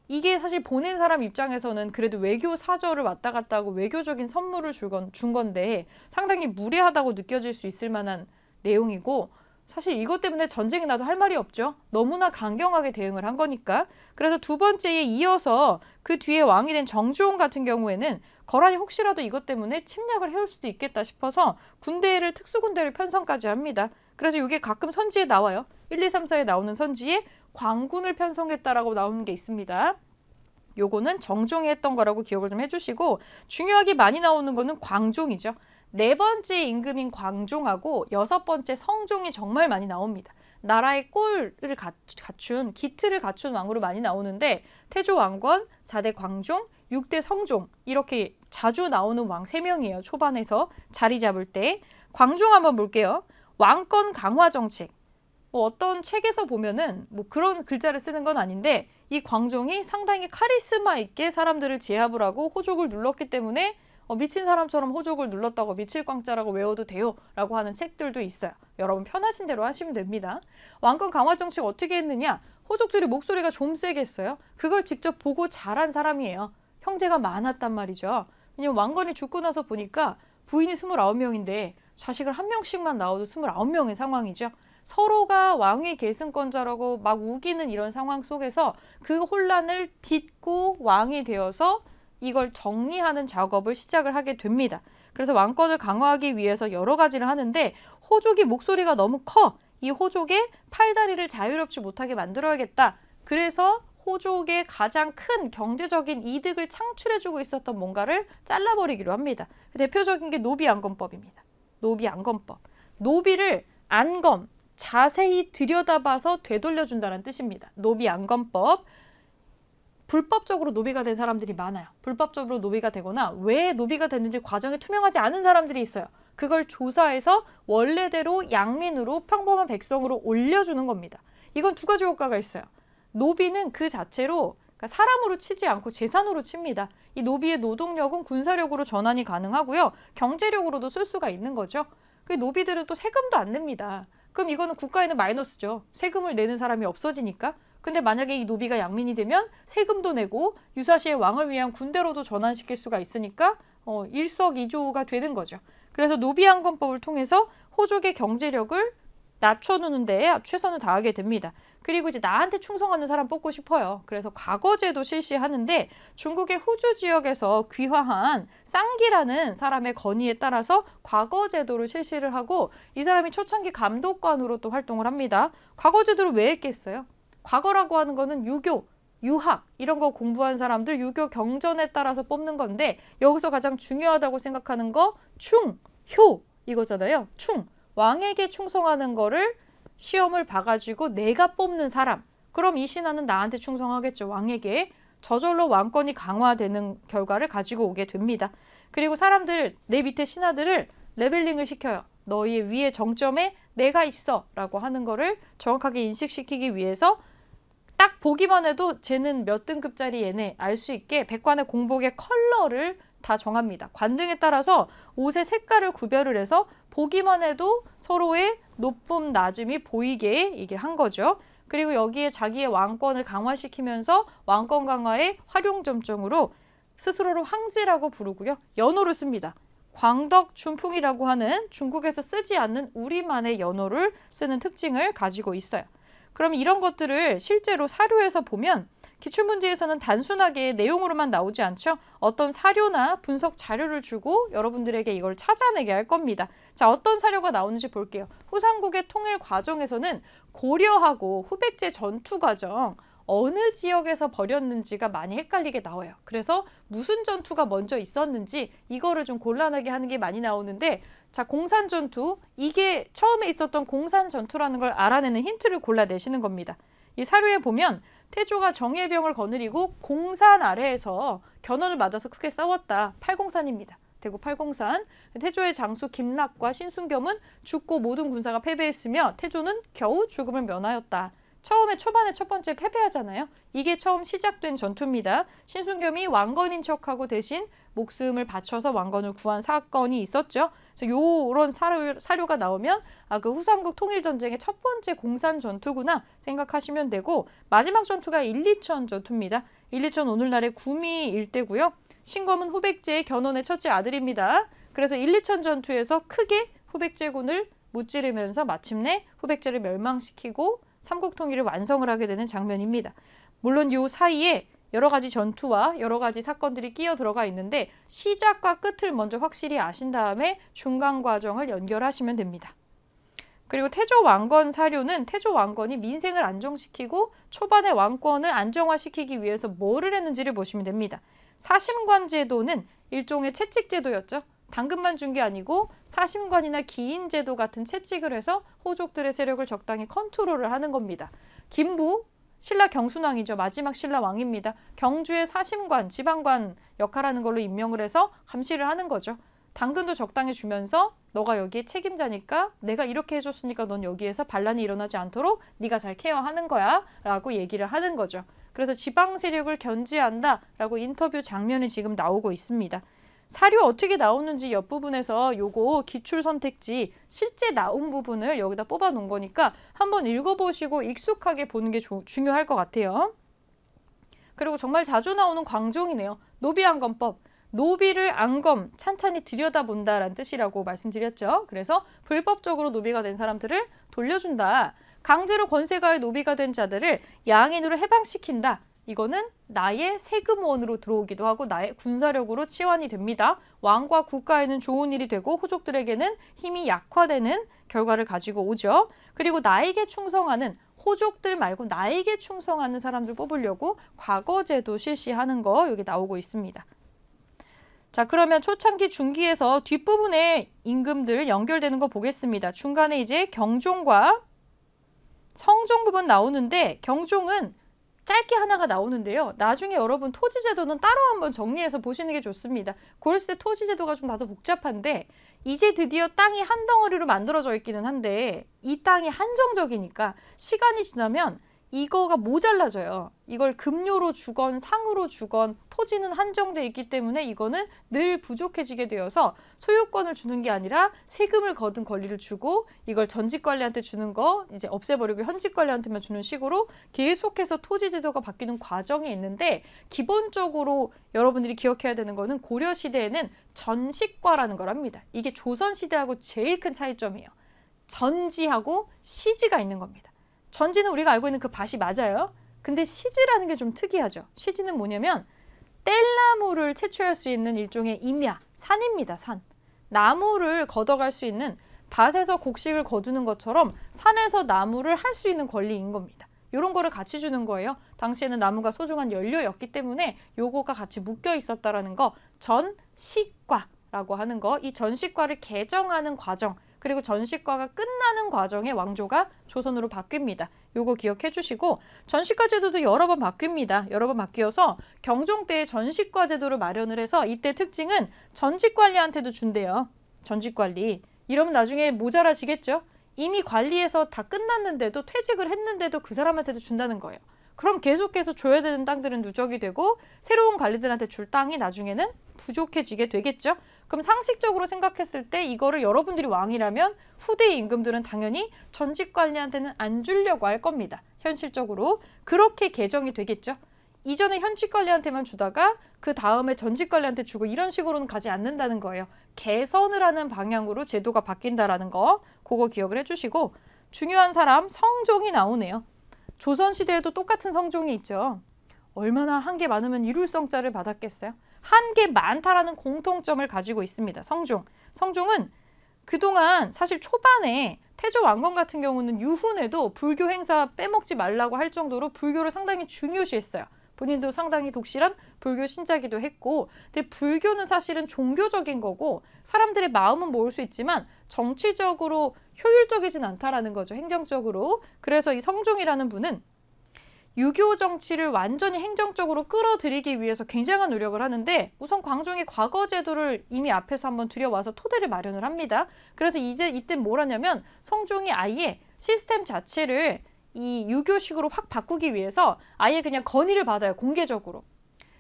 이게 사실 보낸 사람 입장에서는 그래도 외교 사절을 왔다 갔다 하고 외교적인 선물을 준 건데 상당히 무례하다고 느껴질 수 있을 만한 내용이고 사실 이것 때문에 전쟁이 나도 할 말이 없죠. 너무나 강경하게 대응을 한 거니까. 그래서 두 번째에 이어서 그 뒤에 왕이 된 정주홍 같은 경우에는 거란이 혹시라도 이것 때문에 침략을 해올 수도 있겠다 싶어서 특수군대를 편성까지 합니다. 그래서 이게 가끔 선지에 나와요. 1, 2, 3, 4에 나오는 선지에 광군을 편성했다라고 나오는 게 있습니다. 요거는 정종이 했던 거라고 기억을 좀 해주시고, 중요하게 많이 나오는 거는 광종이죠. 네 번째 임금인 광종하고 여섯 번째 성종이 정말 많이 나옵니다. 나라의 꼴을 갖춘, 기틀을 갖춘 왕으로 많이 나오는데 태조 왕건, 4대 광종, 6대 성종 이렇게 자주 나오는 왕 3명이에요. 초반에서 자리 잡을 때. 광종 한번 볼게요. 왕권 강화 정책. 어떤 책에서 보면은 그런 글자를 쓰는 건 아닌데 이 광종이 상당히 카리스마 있게 사람들을 제압을 하고 호족을 눌렀기 때문에 미친 사람처럼 호족을 눌렀다고 미칠 광자라고 외워도 돼요 라고 하는 책들도 있어요. 여러분 편하신 대로 하시면 됩니다. 왕권 강화 정책 어떻게 했느냐? 호족들이 목소리가 좀 세게 했어요. 그걸 직접 보고 자란 사람이에요. 형제가 많았단 말이죠. 왜냐면 왕건이 죽고 나서 보니까 부인이 29명인데 자식을 한 명씩만 낳아도 29명의 상황이죠. 서로가 왕위 계승권자라고 막 우기는 이런 상황 속에서 그 혼란을 딛고 왕이 되어서 이걸 정리하는 작업을 시작을 하게 됩니다. 그래서 왕권을 강화하기 위해서 여러 가지를 하는데 호족이 목소리가 너무 커. 이 호족의 팔다리를 자유롭지 못하게 만들어야겠다. 그래서 호족의 가장 큰 경제적인 이득을 창출해주고 있었던 뭔가를 잘라버리기로 합니다. 대표적인 게 노비안검법입니다. 노비안검법. 노비를 안검, 자세히 들여다봐서 되돌려준다는 뜻입니다. 노비안검법. 불법적으로 노비가 된 사람들이 많아요. 불법적으로 노비가 되거나 왜 노비가 됐는지 과정이 투명하지 않은 사람들이 있어요. 그걸 조사해서 원래대로 양민으로 평범한 백성으로 올려주는 겁니다. 이건 두 가지 효과가 있어요. 노비는 그 자체로 사람으로 치지 않고 재산으로 칩니다. 이 노비의 노동력은 군사력으로 전환이 가능하고요. 경제력으로도 쓸 수가 있는 거죠. 그 노비들은 또 세금도 안 냅니다. 그럼 이거는 국가에는 마이너스죠. 세금을 내는 사람이 없어지니까. 근데 만약에 이 노비가 양민이 되면 세금도 내고 유사시에 왕을 위한 군대로도 전환시킬 수가 있으니까 일석이조가 되는 거죠. 그래서 노비안검법을 통해서 호족의 경제력을 낮춰놓는 데에 최선을 다하게 됩니다. 그리고 이제 나한테 충성하는 사람 뽑고 싶어요. 그래서 과거제도 실시하는데 중국의 후주 지역에서 귀화한 쌍기라는 사람의 건의에 따라서 과거제도를 실시를 하고 이 사람이 초창기 감독관으로 또 활동을 합니다. 과거제도를 왜 했겠어요? 과거라고 하는 거는 유교, 유학 이런 거 공부한 사람들 유교 경전에 따라서 뽑는 건데 여기서 가장 중요하다고 생각하는 거 충, 효 이거잖아요. 충, 왕에게 충성하는 거를 시험을 봐가지고 내가 뽑는 사람. 그럼 이 신하는 나한테 충성하겠죠. 왕에게. 저절로 왕권이 강화되는 결과를 가지고 오게 됩니다. 그리고 사람들, 내 밑에 신하들을 레벨링을 시켜요. 너희의 위의 정점에 내가 있어 라고 하는 거를 정확하게 인식시키기 위해서 딱 보기만 해도 쟤는 몇 등급짜리 얘네 알 수 있게 백관의 공복의 컬러를 다 정합니다. 관등에 따라서 옷의 색깔을 구별을 해서 보기만 해도 서로의 높음, 낮음이 보이게 이게 한 거죠. 그리고 여기에 자기의 왕권을 강화시키면서 왕권 강화의 활용점정으로 스스로를 황제라고 부르고요. 연호를 씁니다. 광덕춘풍이라고 하는 중국에서 쓰지 않는 우리만의 연호를 쓰는 특징을 가지고 있어요. 그럼 이런 것들을 실제로 사료에서 보면 기출문제에서는 단순하게 내용으로만 나오지 않죠. 어떤 사료나 분석 자료를 주고 여러분들에게 이걸 찾아내게 할 겁니다. 자, 어떤 사료가 나오는지 볼게요. 후삼국의 통일 과정에서는 고려하고 후백제 전투 과정 어느 지역에서 벌였는지가 많이 헷갈리게 나와요. 그래서 무슨 전투가 먼저 있었는지 이거를 좀 곤란하게 하는 게 많이 나오는데 자, 공산 전투, 이게 처음에 있었던 공산 전투라는 걸 알아내는 힌트를 골라내시는 겁니다. 이 사료에 보면 태조가 정예병을 거느리고 공산 아래에서 견훤을 맞아서 크게 싸웠다. 팔공산입니다. 대구 팔공산. 태조의 장수 김락과 신순겸은 죽고 모든 군사가 패배했으며 태조는 겨우 죽음을 면하였다. 처음에 초반에 첫 번째 패배하잖아요. 이게 처음 시작된 전투입니다. 신순겸이 왕건인 척하고 대신 목숨을 바쳐서 왕건을 구한 사건이 있었죠. 그래서 요런 사료가 나오면 그 후삼국 통일전쟁의 첫 번째 공산 전투구나 생각하시면 되고 마지막 전투가 일리천 전투입니다. 일리천 오늘날의 구미 일대고요. 신검은 후백제의 견훤의 첫째 아들입니다. 그래서 일리천 전투에서 크게 후백제군을 무찌르면서 마침내 후백제를 멸망시키고 삼국 통일을 완성을 하게 되는 장면입니다. 물론 이 사이에 여러 가지 전투와 여러 가지 사건들이 끼어 들어가 있는데 시작과 끝을 먼저 확실히 아신 다음에 중간 과정을 연결하시면 됩니다. 그리고 태조 왕건 사료는 태조 왕건이 민생을 안정시키고 초반에 왕권을 안정화시키기 위해서 뭐를 했는지를 보시면 됩니다. 사심관 제도는 일종의 채찍 제도였죠. 당근만 준 게 아니고 사심관이나 기인 제도 같은 채찍을 해서 호족들의 세력을 적당히 컨트롤을 하는 겁니다. 김부, 신라 경순왕이죠. 마지막 신라 왕입니다. 경주의 사심관, 지방관 역할하는 걸로 임명을 해서 감시를 하는 거죠. 당근도 적당히 주면서 너가 여기에 책임자니까 내가 이렇게 해줬으니까 넌 여기에서 반란이 일어나지 않도록 네가 잘 케어하는 거야 라고 얘기를 하는 거죠. 그래서 지방 세력을 견제한다 라고 인터뷰 장면이 지금 나오고 있습니다. 사료 어떻게 나오는지 옆부분에서 요거 기출선택지 실제 나온 부분을 여기다 뽑아 놓은 거니까 한번 읽어보시고 익숙하게 보는 게 중요할 것 같아요. 그리고 정말 자주 나오는 광종이네요. 노비안검법. 노비를 안검, 찬찬히 들여다본다라는 뜻이라고 말씀드렸죠. 그래서 불법적으로 노비가 된 사람들을 돌려준다. 강제로 권세가의 노비가 된 자들을 양인으로 해방시킨다. 이거는 나의 세금원으로 들어오기도 하고 나의 군사력으로 치환이 됩니다. 왕과 국가에는 좋은 일이 되고 호족들에게는 힘이 약화되는 결과를 가지고 오죠. 그리고 나에게 충성하는 호족들 말고 나에게 충성하는 사람들 뽑으려고 과거제도 실시하는 거 여기 나오고 있습니다. 자, 그러면 초창기 중기에서 뒷부분에 임금들 연결되는 거 보겠습니다. 중간에 이제 경종과 성종 부분 나오는데 경종은 짧게 하나가 나오는데요. 나중에 여러분 토지제도는 따로 한번 정리해서 보시는 게 좋습니다. 고려시대 토지제도가 좀 다소 복잡한데 이제 드디어 땅이 한 덩어리로 만들어져 있기는 한데 이 땅이 한정적이니까 시간이 지나면 이거가 모자라져요. 이걸 급료로 주건 상으로 주건 토지는 한정돼 있기 때문에 이거는 늘 부족해지게 되어서 소유권을 주는 게 아니라 세금을 거둔 권리를 주고 이걸 전직관리한테 주는 거 이제 없애버리고 현직관리한테만 주는 식으로 계속해서 토지제도가 바뀌는 과정이 있는데 기본적으로 여러분들이 기억해야 되는 거는 고려시대에는 전식과라는 걸 합니다. 이게 조선시대하고 제일 큰 차이점이에요. 전지하고 시지가 있는 겁니다. 전지는 우리가 알고 있는 그 밭이 맞아요. 근데 시지라는 게 좀 특이하죠. 시지는 뭐냐면 뗄나무를 채취할 수 있는 일종의 임야, 산입니다. 산. 나무를 걷어갈 수 있는 밭에서 곡식을 거두는 것처럼 산에서 나무를 할 수 있는 권리인 겁니다. 이런 거를 같이 주는 거예요. 당시에는 나무가 소중한 연료였기 때문에 요거가 같이 묶여 있었다라는 거 전식과라고 하는 거. 이 전식과를 개정하는 과정 그리고 전식과가 끝나는 과정에 왕조가 조선으로 바뀝니다. 요거 기억해 주시고 전식과 제도도 여러 번 바뀝니다. 여러 번 바뀌어서 경종 때에 전식과 제도를 마련을 해서 이때 특징은 전직관리한테도 준대요. 전직관리. 이러면 나중에 모자라지겠죠? 이미 관리해서 다 끝났는데도 퇴직을 했는데도 그 사람한테도 준다는 거예요. 그럼 계속해서 줘야 되는 땅들은 누적이 되고 새로운 관리들한테 줄 땅이 나중에는 부족해지게 되겠죠. 그럼 상식적으로 생각했을 때 이거를 여러분들이 왕이라면 후대의 임금들은 당연히 전직관리한테는 안 주려고 할 겁니다. 현실적으로 그렇게 개정이 되겠죠. 이전에 현직관리한테만 주다가 그 다음에 전직관리한테 주고 이런 식으로는 가지 않는다는 거예요. 개선을 하는 방향으로 제도가 바뀐다라는 거 그거 기억을 해주시고 중요한 사람 성종이 나오네요. 조선시대에도 똑같은 성종이 있죠. 얼마나 한 개 많으면 이룰성자를 받았겠어요? 한 개 많다라는 공통점을 가지고 있습니다. 성종. 성종은 그동안 사실 초반에 태조 왕건 같은 경우는 유훈에도 불교 행사 빼먹지 말라고 할 정도로 불교를 상당히 중요시했어요. 본인도 상당히 독실한 불교 신자기도 했고 근데 불교는 사실은 종교적인 거고 사람들의 마음은 모을 수 있지만 정치적으로 효율적이진 않다라는 거죠. 행정적으로. 그래서 이 성종이라는 분은 유교 정치를 완전히 행정적으로 끌어들이기 위해서 굉장한 노력을 하는데 우선 광종이 과거 제도를 이미 앞에서 한번 들여와서 토대를 마련을 합니다. 그래서 이때 뭘 하냐면 성종이 아예 시스템 자체를 이 유교식으로 확 바꾸기 위해서 아예 그냥 건의를 받아요. 공개적으로.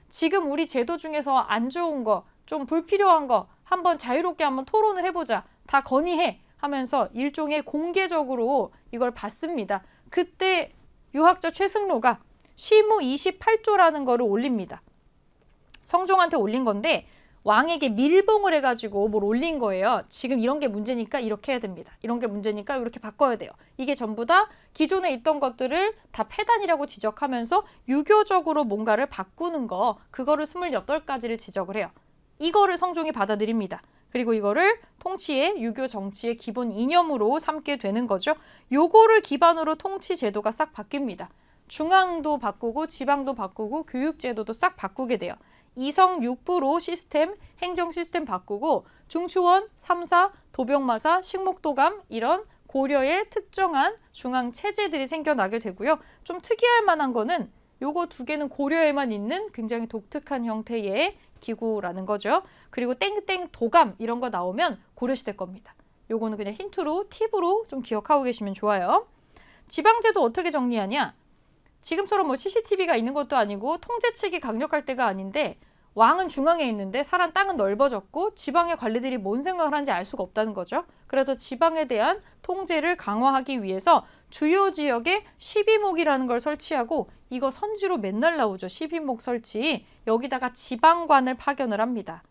지금 우리 제도 중에서 안 좋은 거, 좀 불필요한 거 한번 자유롭게 한번 토론을 해보자. 다 건의해 하면서 일종의 공개적으로 이걸 받습니다. 그때 유학자 최승로가 시무 28조라는 거를 올립니다. 성종한테 올린 건데 왕에게 밀봉을 해가지고 뭘 올린 거예요. 지금 이런 게 문제니까 이렇게 해야 됩니다. 이런 게 문제니까 이렇게 바꿔야 돼요. 이게 전부 다 기존에 있던 것들을 다 폐단이라고 지적하면서 유교적으로 뭔가를 바꾸는 거 그거를 28가지를 지적을 해요. 이거를 성종이 받아들입니다. 그리고 이거를 통치의 유교 정치의 기본 이념으로 삼게 되는 거죠. 요거를 기반으로 통치 제도가 싹 바뀝니다. 중앙도 바꾸고 지방도 바꾸고 교육제도도 싹 바꾸게 돼요. 이성육부로 시스템, 행정 시스템 바꾸고 중추원, 삼사, 도병마사, 식목도감 이런 고려의 특정한 중앙 체제들이 생겨나게 되고요. 좀 특이할 만한 거는 요거 두 개는 고려에만 있는 굉장히 독특한 형태의 기구라는 거죠. 그리고 땡땡 도감 이런 거 나오면 고려시대 겁니다. 요거는 그냥 힌트로, 팁으로 좀 기억하고 계시면 좋아요. 지방제도 어떻게 정리하냐? 지금처럼 뭐 CCTV가 있는 것도 아니고 통제책이 강력할 때가 아닌데 왕은 중앙에 있는데 사람 땅은 넓어졌고 지방의 관리들이 뭔 생각을 하는지 알 수가 없다는 거죠. 그래서 지방에 대한 통제를 강화하기 위해서 주요 지역에 12목이라는 걸 설치하고 이거 선지로 맨날 나오죠. 12목 설치. 여기다가 지방관을 파견을 합니다.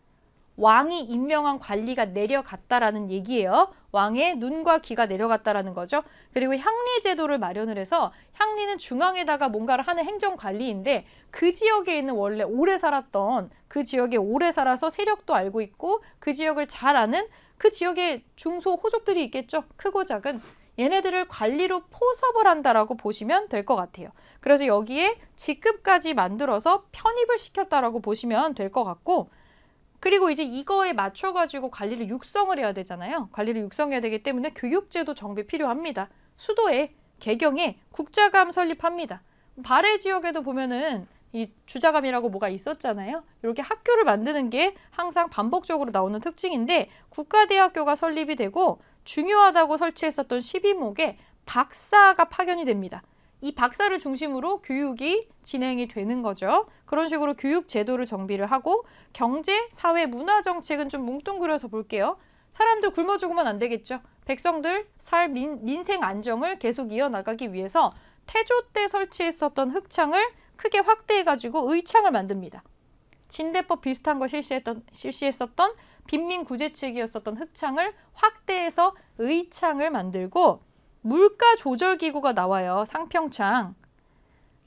왕이 임명한 관리가 내려갔다라는 얘기예요. 왕의 눈과 귀가 내려갔다라는 거죠. 그리고 향리제도를 마련을 해서 향리는 중앙에다가 뭔가를 하는 행정관리인데 그 지역에 있는 원래 오래 살았던 그 지역에 오래 살아서 세력도 알고 있고 그 지역을 잘 아는 그 지역에 중소 호족들이 있겠죠. 크고 작은. 얘네들을 관리로 포섭을 한다라고 보시면 될 것 같아요. 그래서 여기에 직급까지 만들어서 편입을 시켰다라고 보시면 될 것 같고 그리고 이제 이거에 맞춰가지고 관리를 육성을 해야 되잖아요. 관리를 육성해야 되기 때문에 교육제도 정비 필요합니다. 수도에, 개경에 국자감 설립합니다. 발해 지역에도 보면은 이 주자감이라고 뭐가 있었잖아요. 이렇게 학교를 만드는 게 항상 반복적으로 나오는 특징인데 국가대학교가 설립이 되고 중요하다고 설치했었던 12목에 박사가 파견이 됩니다. 이 박사를 중심으로 교육이 진행이 되는 거죠. 그런 식으로 교육 제도를 정비를 하고 경제, 사회, 문화 정책은 좀 뭉뚱그려서 볼게요. 사람들 굶어 죽으면 안 되겠죠. 백성들 민생 안정을 계속 이어나가기 위해서 태조 때 설치했었던 흑창을 크게 확대해가지고 의창을 만듭니다. 진대법 비슷한 거 실시했었던 빈민구제책이었었던 흑창을 확대해서 의창을 만들고 물가 조절 기구가 나와요. 상평창.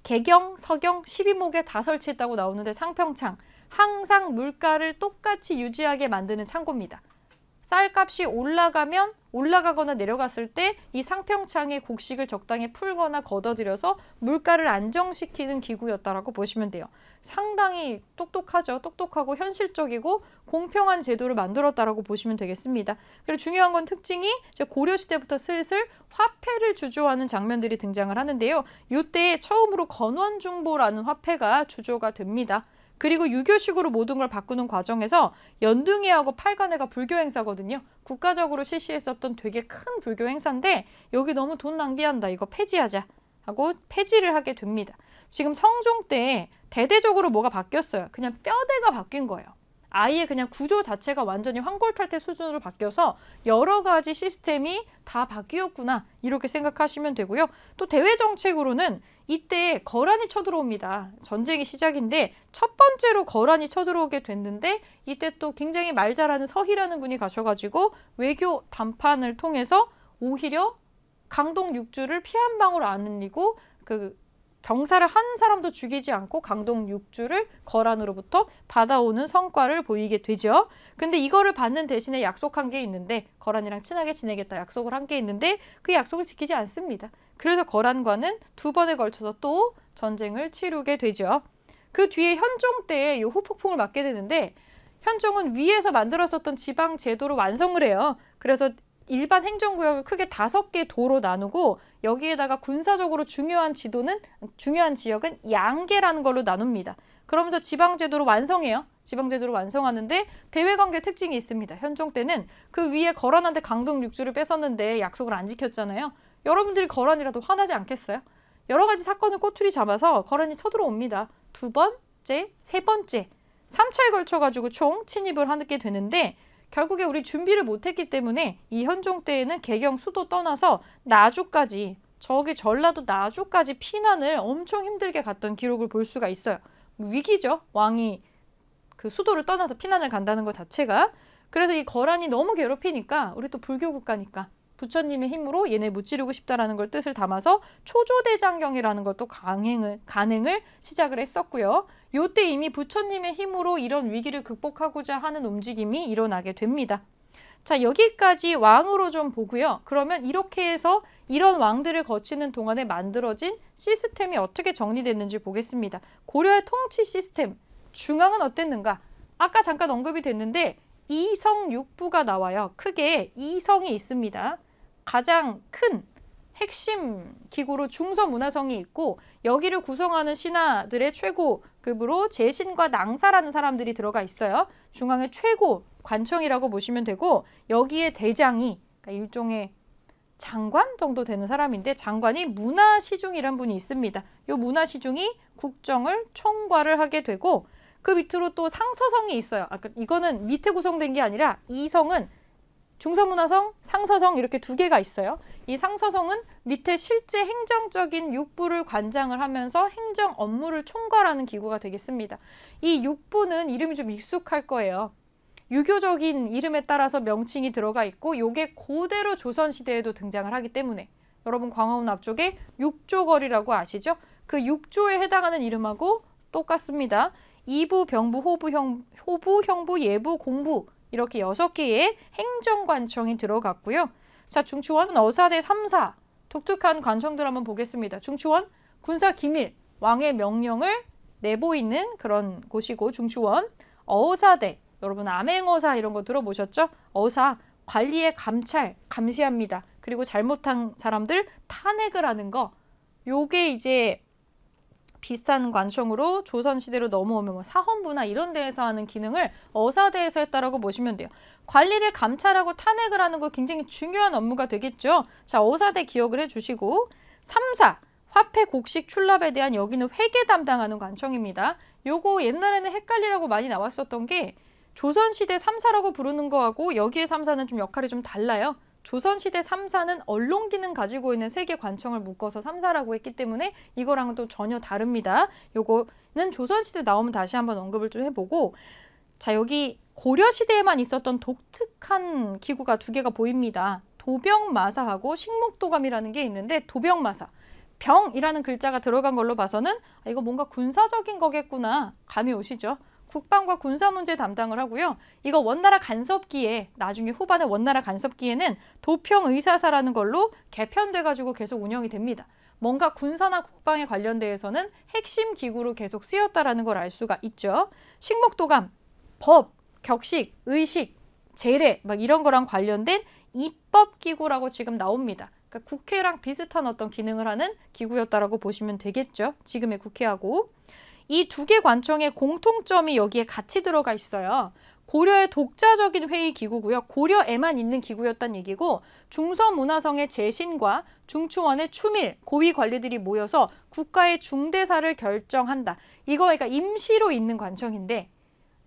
개경, 서경, 12목에 다 설치했다고 나오는데 상평창. 항상 물가를 똑같이 유지하게 만드는 창고입니다. 쌀값이 올라가거나 내려갔을 때 이 상평창의 곡식을 적당히 풀거나 걷어들여서 물가를 안정시키는 기구였다라고 보시면 돼요. 상당히 똑똑하죠. 똑똑하고 현실적이고 공평한 제도를 만들었다라고 보시면 되겠습니다. 그리고 중요한 건 특징이 이제 고려시대부터 슬슬 화폐를 주조하는 장면들이 등장을 하는데요. 이때 처음으로 건원중보라는 화폐가 주조가 됩니다. 그리고 유교식으로 모든 걸 바꾸는 과정에서 연등회하고 팔간회가 불교 행사거든요. 국가적으로 실시했었던 되게 큰 불교 행사인데 여기 너무 돈 낭비한다. 이거 폐지하자 하고 폐지를 하게 됩니다. 지금 성종 때 대대적으로 뭐가 바뀌었어요. 그냥 뼈대가 바뀐 거예요. 아예 그냥 구조 자체가 완전히 황골탈퇴 수준으로 바뀌어서 여러 가지 시스템이 다 바뀌었구나 이렇게 생각하시면 되고요. 또 대외 정책으로는 이때 거란이 쳐들어옵니다. 전쟁이 시작인데 첫 번째로 거란이 쳐들어오게 됐는데 이때 또 굉장히 말 잘하는 서희라는 분이 가셔가지고 외교 담판을 통해서 오히려 강동 육주를 피 한 방울 안 흘리고 그 병사를 한 사람도 죽이지 않고 강동 육주를 거란으로부터 받아오는 성과를 보이게 되죠. 근데 이거를 받는 대신에 약속한 게 있는데 거란이랑 친하게 지내겠다 약속을 한 게 있는데 그 약속을 지키지 않습니다. 그래서 거란과는 두 번에 걸쳐서 또 전쟁을 치르게 되죠. 그 뒤에 현종 때에 이 후폭풍을 맞게 되는데 현종은 위에서 만들었었던 지방 제도를 완성을 해요. 그래서 일반 행정구역을 크게 5개 도로 나누고 여기에다가 군사적으로 중요한 지역은 양계라는 걸로 나눕니다. 그러면서 지방제도를 완성해요. 지방제도를 완성하는데 대외관계 특징이 있습니다. 현종 때는 그 위에 거란한테 강동 육주를 뺏었는데 약속을 안 지켰잖아요. 여러분들이 거란이라도 화나지 않겠어요? 여러 가지 사건을 꼬투리 잡아서 거란이 쳐들어옵니다. 2번째, 3번째, 3차에 걸쳐가지고 총 침입을 하게 되는데 결국에 우리 준비를 못했기 때문에 이 현종 때에는 개경 수도 떠나서 나주까지 저기 전라도 나주까지 피난을 엄청 힘들게 갔던 기록을 볼 수가 있어요. 위기죠. 왕이 그 수도를 떠나서 피난을 간다는 것 자체가. 그래서 이 거란이 너무 괴롭히니까 우리 또 불교 국가니까 부처님의 힘으로 얘네 무찌르고 싶다라는 걸 뜻을 담아서 초조대장경이라는 것도 간행을 시작을 했었고요. 요때 이미 부처님의 힘으로 이런 위기를 극복하고자 하는 움직임이 일어나게 됩니다. 자, 여기까지 왕으로 좀 보고요. 그러면 이렇게 해서 이런 왕들을 거치는 동안에 만들어진 시스템이 어떻게 정리됐는지 보겠습니다. 고려의 통치 시스템, 중앙은 어땠는가? 아까 잠깐 언급이 됐는데 이성 육부가 나와요. 크게 이성이 있습니다. 가장 큰 핵심 기구로 중서문화성이 있고 여기를 구성하는 신하들의 최고급으로 제신과 낭사라는 사람들이 들어가 있어요. 중앙의 최고 관청이라고 보시면 되고 여기에 대장이 그러니까 일종의 장관 정도 되는 사람인데 장관이 문화시중이란 분이 있습니다. 이 문화시중이 국정을 총괄을 하게 되고 그 밑으로 또 상서성이 있어요. 아까 이거는 밑에 구성된 게 아니라 이성은 중서문화성, 상서성 이렇게 두 개가 있어요. 이 상서성은 밑에 실제 행정적인 육부를 관장을 하면서 행정 업무를 총괄하는 기구가 되겠습니다. 이 육부는 이름이 좀 익숙할 거예요. 유교적인 이름에 따라서 명칭이 들어가 있고 이게 그대로 조선시대에도 등장을 하기 때문에 여러분 광화문 앞쪽에 육조거리라고 아시죠? 그 육조에 해당하는 이름하고 똑같습니다. 이부, 병부, 호부, 형부, 예부, 공부 이렇게 6개의 행정관청이 들어갔고요. 자, 중추원은 어사대 3사 독특한 관청들 한번 보겠습니다. 중추원, 군사기밀, 왕의 명령을 내보이는 그런 곳이고 중추원, 어사대, 여러분 암행어사 이런 거 들어보셨죠? 어사, 관리의 감찰, 감시합니다. 그리고 잘못한 사람들 탄핵을 하는 거 요게 이제 비슷한 관청으로 조선시대로 넘어오면 뭐 사헌부나 이런 데에서 하는 기능을 어사대에서 했다라고 보시면 돼요. 관리를 감찰하고 탄핵을 하는 거 굉장히 중요한 업무가 되겠죠. 자, 어사대 기억을 해주시고 3사, 화폐 곡식 출납에 대한 여기는 회계 담당하는 관청입니다. 요거 옛날에는 헷갈리라고 많이 나왔었던 게 조선시대 3사라고 부르는 거하고 여기에 3사는 좀 역할이 좀 달라요. 조선시대 3사는 언론 기능 가지고 있는 3개 관청을 묶어서 3사라고 했기 때문에 이거랑은 또 전혀 다릅니다. 요거는 조선시대 나오면 다시 한번 언급을 좀 해보고 자, 여기 고려시대에만 있었던 독특한 기구가 2개가 보입니다. 도병마사하고 식목도감이라는 게 있는데 도병마사, 병이라는 글자가 들어간 걸로 봐서는 이거 뭔가 군사적인 거겠구나 감이 오시죠? 국방과 군사 문제 담당을 하고요. 이거 원나라 간섭기에 나중에 후반에 원나라 간섭기에는 도평의사사라는 걸로 개편돼가지고 계속 운영이 됩니다. 뭔가 군사나 국방에 관련돼서는 핵심 기구로 계속 쓰였다라는 걸 알 수가 있죠. 식목도감, 법, 격식, 의식, 제례 막 이런 거랑 관련된 입법기구라고 지금 나옵니다. 그러니까 국회랑 비슷한 어떤 기능을 하는 기구였다라고 보시면 되겠죠. 지금의 국회하고. 이 2개 관청의 공통점이 여기에 같이 들어가 있어요. 고려의 독자적인 회의 기구고요. 고려에만 있는 기구였단 얘기고 중서문화성의 제신과 중추원의 추밀, 고위 관리들이 모여서 국가의 중대사를 결정한다. 이거 그러니까 임시로 있는 관청인데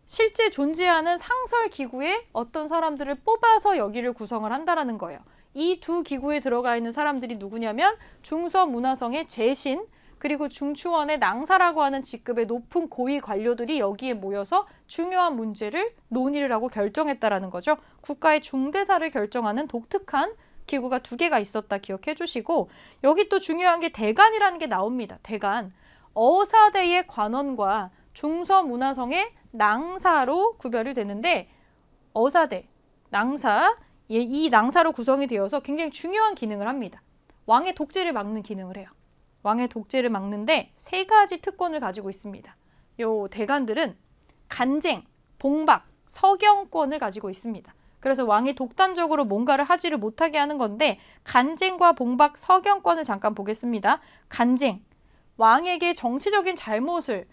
실제 존재하는 상설기구에 어떤 사람들을 뽑아서 여기를 구성을 한다라는 거예요. 이 2 기구에 들어가 있는 사람들이 누구냐면 중서문화성의 제신, 그리고 중추원의 낭사라고 하는 직급의 높은 고위 관료들이 여기에 모여서 중요한 문제를 논의를 하고 결정했다라는 거죠. 국가의 중대사를 결정하는 독특한 기구가 2개가 있었다 기억해 주시고 여기 또 중요한 게 대간이라는 게 나옵니다. 대간. 어사대의 관원과 중서문화성의 낭사로 구별이 되는데 어사대, 낭사, 이 낭사로 구성이 되어서 굉장히 중요한 기능을 합니다. 왕의 독재를 막는 기능을 해요. 왕의 독재를 막는데 3가지 특권을 가지고 있습니다. 요 대간들은 간쟁, 봉박, 서경권을 가지고 있습니다. 그래서 왕이 독단적으로 뭔가를 하지를 못하게 하는 건데 간쟁과 봉박, 서경권을 잠깐 보겠습니다. 간쟁, 왕에게 정치적인 잘못을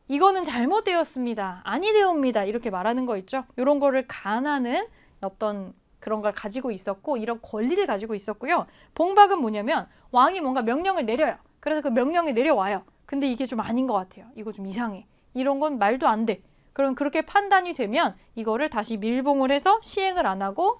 이거는 잘못되었습니다. 아니 되옵니다. 이렇게 말하는 거 있죠. 이런 거를 간하는 어떤 그런 걸 가지고 있었고 이런 권리를 가지고 있었고요. 봉박은 뭐냐면 왕이 뭔가 명령을 내려요. 그래서 그 명령이 내려와요. 근데 이게 좀 아닌 것 같아요. 이거 좀 이상해. 이런 건 말도 안 돼. 그럼 그렇게 판단이 되면 이거를 다시 밀봉을 해서 시행을 안 하고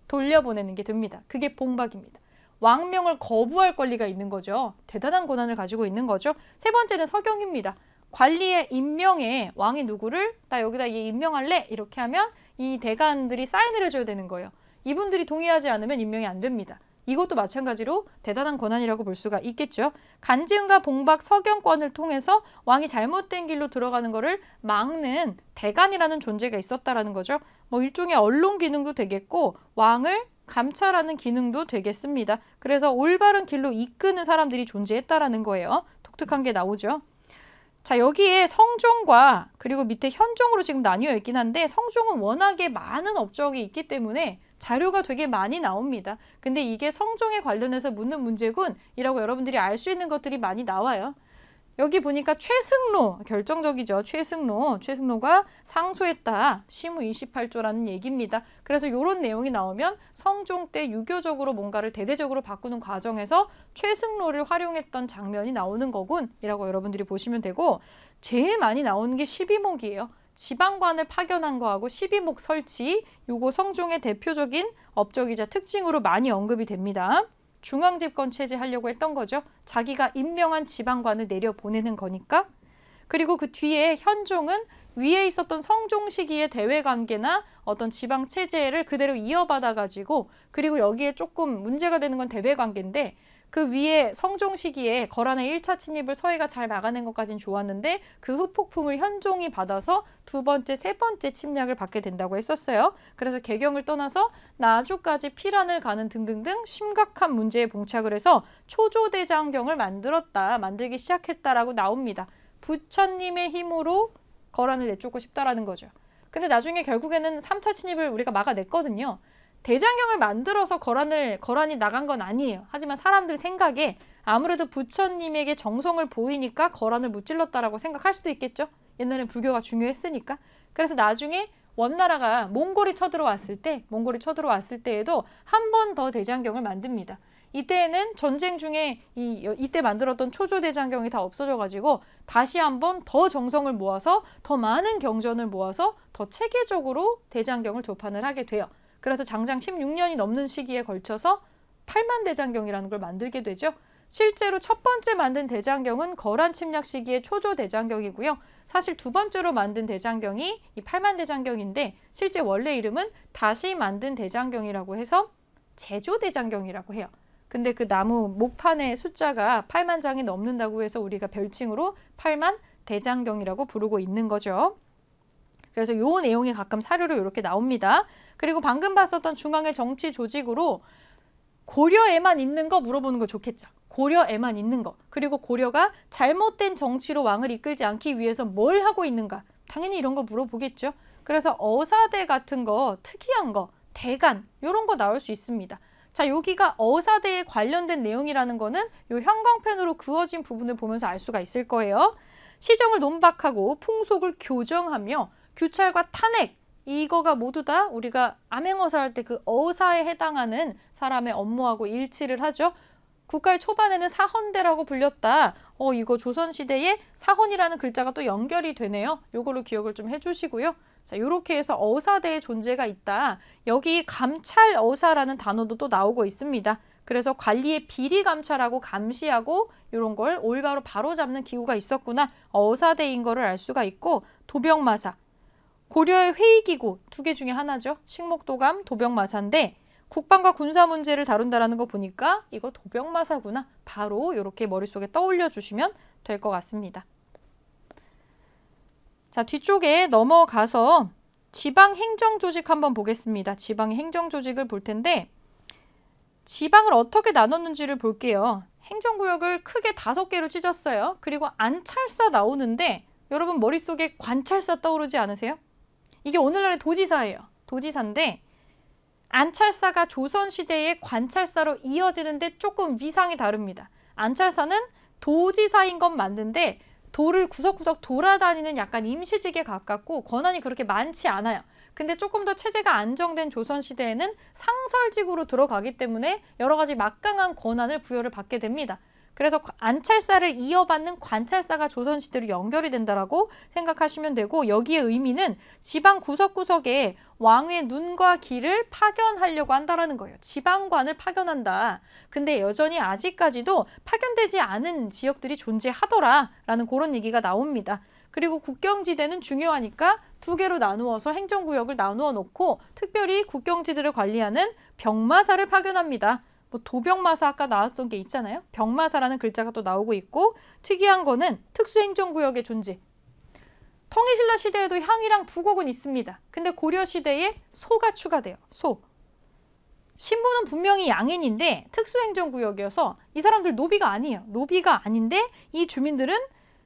돌려보내는 게 됩니다. 그게 봉박입니다. 왕명을 거부할 권리가 있는 거죠. 대단한 권한을 가지고 있는 거죠. 3번째는 서경입니다. 관리의 임명에 왕이 누구를 나 여기다 얘 임명할래? 이렇게 하면 이 대간들이 사인을 해줘야 되는 거예요. 이분들이 동의하지 않으면 임명이 안 됩니다. 이것도 마찬가지로 대단한 권한이라고 볼 수가 있겠죠. 간지은과 봉박, 서경권을 통해서 왕이 잘못된 길로 들어가는 것을 막는 대간이라는 존재가 있었다라는 거죠. 뭐 일종의 언론 기능도 되겠고 왕을 감찰하는 기능도 되겠습니다. 그래서 올바른 길로 이끄는 사람들이 존재했다라는 거예요. 독특한 게 나오죠. 자, 여기에 성종과 그리고 밑에 현종으로 지금 나뉘어 있긴 한데 성종은 워낙에 많은 업적이 있기 때문에 자료가 되게 많이 나옵니다. 근데 이게 성종에 관련해서 묻는 문제군 이라고 여러분들이 알 수 있는 것들이 많이 나와요. 여기 보니까 최승로, 결정적이죠. 최승로가 상소했다. 시무 28조라는 얘기입니다. 그래서 이런 내용이 나오면 성종 때 유교적으로 뭔가를 대대적으로 바꾸는 과정에서 최승로를 활용했던 장면이 나오는 거군 이라고 여러분들이 보시면 되고, 제일 많이 나오는 게 12목이에요. 지방관을 파견한 거하고 12목 설치, 요거 성종의 대표적인 업적이자 특징으로 많이 언급이 됩니다. 중앙집권 체제 하려고 했던 거죠. 자기가 임명한 지방관을 내려보내는 거니까. 그리고 그 뒤에 현종은 위에 있었던 성종 시기의 대외관계나 어떤 지방체제를 그대로 이어받아가지고, 그리고 여기에 조금 문제가 되는 건 대외관계인데, 그 위에 성종 시기에 거란의 1차 침입을 서해가 잘 막아낸 것까지는 좋았는데 그 후폭풍을 현종이 받아서 두 번째, 세 번째 침략을 받게 된다고 했었어요. 그래서 개경을 떠나서 나주까지 피란을 가는 등등등 심각한 문제에 봉착을 해서 초조대장경을 만들기 시작했다라고 나옵니다. 부처님의 힘으로 거란을 내쫓고 싶다라는 거죠. 근데 나중에 결국에는 3차 침입을 우리가 막아냈거든요. 대장경을 만들어서 거란이 나간 건 아니에요. 하지만 사람들 생각에 아무래도 부처님에게 정성을 보이니까 거란을 무찔렀다라고 생각할 수도 있겠죠. 옛날엔 불교가 중요했으니까. 그래서 나중에 원나라가 몽골이 쳐들어왔을 때에도 한 번 더 대장경을 만듭니다. 이때에는 전쟁 중에 이때 만들었던 초조대장경이 다 없어져가지고 다시 한번 더 정성을 모아서 더 많은 경전을 모아서 더 체계적으로 대장경을 조판을 하게 돼요. 그래서 장장 16년이 넘는 시기에 걸쳐서 8만 대장경이라는 걸 만들게 되죠. 실제로 첫 번째 만든 대장경은 거란 침략 시기의 초조 대장경이고요. 사실 두 번째로 만든 대장경이 이 8만 대장경인데 실제 원래 이름은 다시 만든 대장경이라고 해서 제조 대장경이라고 해요. 근데 그 나무 목판의 숫자가 8만 장이 넘는다고 해서 우리가 별칭으로 8만 대장경이라고 부르고 있는 거죠. 그래서 요 내용이 가끔 사료로 이렇게 나옵니다. 그리고 방금 봤었던 중앙의 정치 조직으로 고려에만 있는 거 물어보는 거 좋겠죠. 고려에만 있는 거. 그리고 고려가 잘못된 정치로 왕을 이끌지 않기 위해서 뭘 하고 있는가. 당연히 이런 거 물어보겠죠. 그래서 어사대 같은 거, 특이한 거, 대간 이런 거 나올 수 있습니다. 자, 여기가 어사대에 관련된 내용이라는 거는 요 형광펜으로 그어진 부분을 보면서 알 수가 있을 거예요. 시정을 논박하고 풍속을 교정하며 규찰과 탄핵, 이거가 모두 다 우리가 암행어사 할 때 그 어사에 해당하는 사람의 업무하고 일치를 하죠. 국가의 초반에는 사헌대라고 불렸다. 이거 조선시대에 사헌이라는 글자가 또 연결이 되네요. 요걸로 기억을 좀 해주시고요. 자, 요렇게 해서 어사대의 존재가 있다. 여기 감찰어사라는 단어도 또 나오고 있습니다. 그래서 관리의 비리 감찰하고 감시하고 이런 걸 올바로 바로잡는 기구가 있었구나. 어사대인 거를 알 수가 있고, 도병마사. 고려의 회의기구 두 개 중에 하나죠. 식목도감, 도병마사인데 국방과 군사 문제를 다룬다라는 거 보니까 이거 도병마사구나. 바로 이렇게 머릿속에 떠올려 주시면 될 것 같습니다. 자, 뒤쪽에 넘어가서 지방행정조직 한번 보겠습니다. 지방의 행정조직을 볼 텐데 지방을 어떻게 나눴는지를 볼게요. 행정구역을 크게 5개로 찢었어요. 그리고 안찰사 나오는데 여러분 머릿속에 관찰사 떠오르지 않으세요? 이게 오늘날의 도지사예요. 도지사인데 안찰사가 조선시대의 관찰사로 이어지는데 조금 위상이 다릅니다. 안찰사는 도지사인 건 맞는데 도를 구석구석 돌아다니는 약간 임시직에 가깝고 권한이 그렇게 많지 않아요. 근데 조금 더 체제가 안정된 조선시대에는 상설직으로 들어가기 때문에 여러 가지 막강한 권한을 부여를 받게 됩니다. 그래서 안찰사를 이어받는 관찰사가 조선시대로 연결이 된다라고 생각하시면 되고, 여기의 의미는 지방 구석구석에 왕의 눈과 귀를 파견하려고 한다라는 거예요. 지방관을 파견한다. 근데 여전히 아직까지도 파견되지 않은 지역들이 존재하더라라는 그런 얘기가 나옵니다. 그리고 국경지대는 중요하니까 두 개로 나누어서 행정구역을 나누어 놓고 특별히 국경지대를 관리하는 병마사를 파견합니다. 뭐 도병마사 아까 나왔던 게 있잖아요. 병마사라는 글자가 또 나오고 있고 특이한 거는 특수행정구역의 존재. 통일신라 시대에도 향이랑 부곡은 있습니다. 근데 고려 시대에 소가 추가돼요. 소. 신부는 분명히 양인인데 특수행정구역이어서 이 사람들 노비가 아니에요. 노비가 아닌데 이 주민들은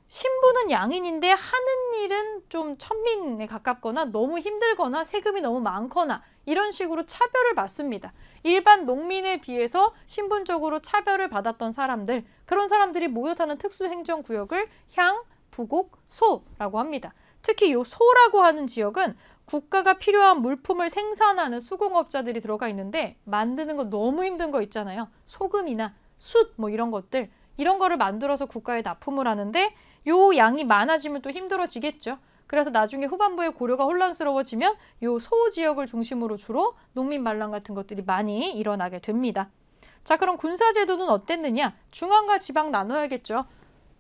신부는 양인인데 하는 일은 좀 천민에 가깝거나 너무 힘들거나 세금이 너무 많거나 이런 식으로 차별을 받습니다. 일반 농민에 비해서 신분적으로 차별을 받았던 사람들, 그런 사람들이 모여 사는 특수행정구역을 향, 부곡, 소라고 합니다. 특히 이 소라고 하는 지역은 국가가 필요한 물품을 생산하는 수공업자들이 들어가 있는데 만드는 거 너무 힘든 거 있잖아요. 소금이나 숯 뭐 이런 것들, 이런 거를 만들어서 국가에 납품을 하는데 요 양이 많아지면 또 힘들어지겠죠. 그래서 나중에 후반부에 고려가 혼란스러워지면 요 소 지역을 중심으로 주로 농민 반란 같은 것들이 많이 일어나게 됩니다. 자, 그럼 군사제도는 어땠느냐? 중앙과 지방 나눠야겠죠.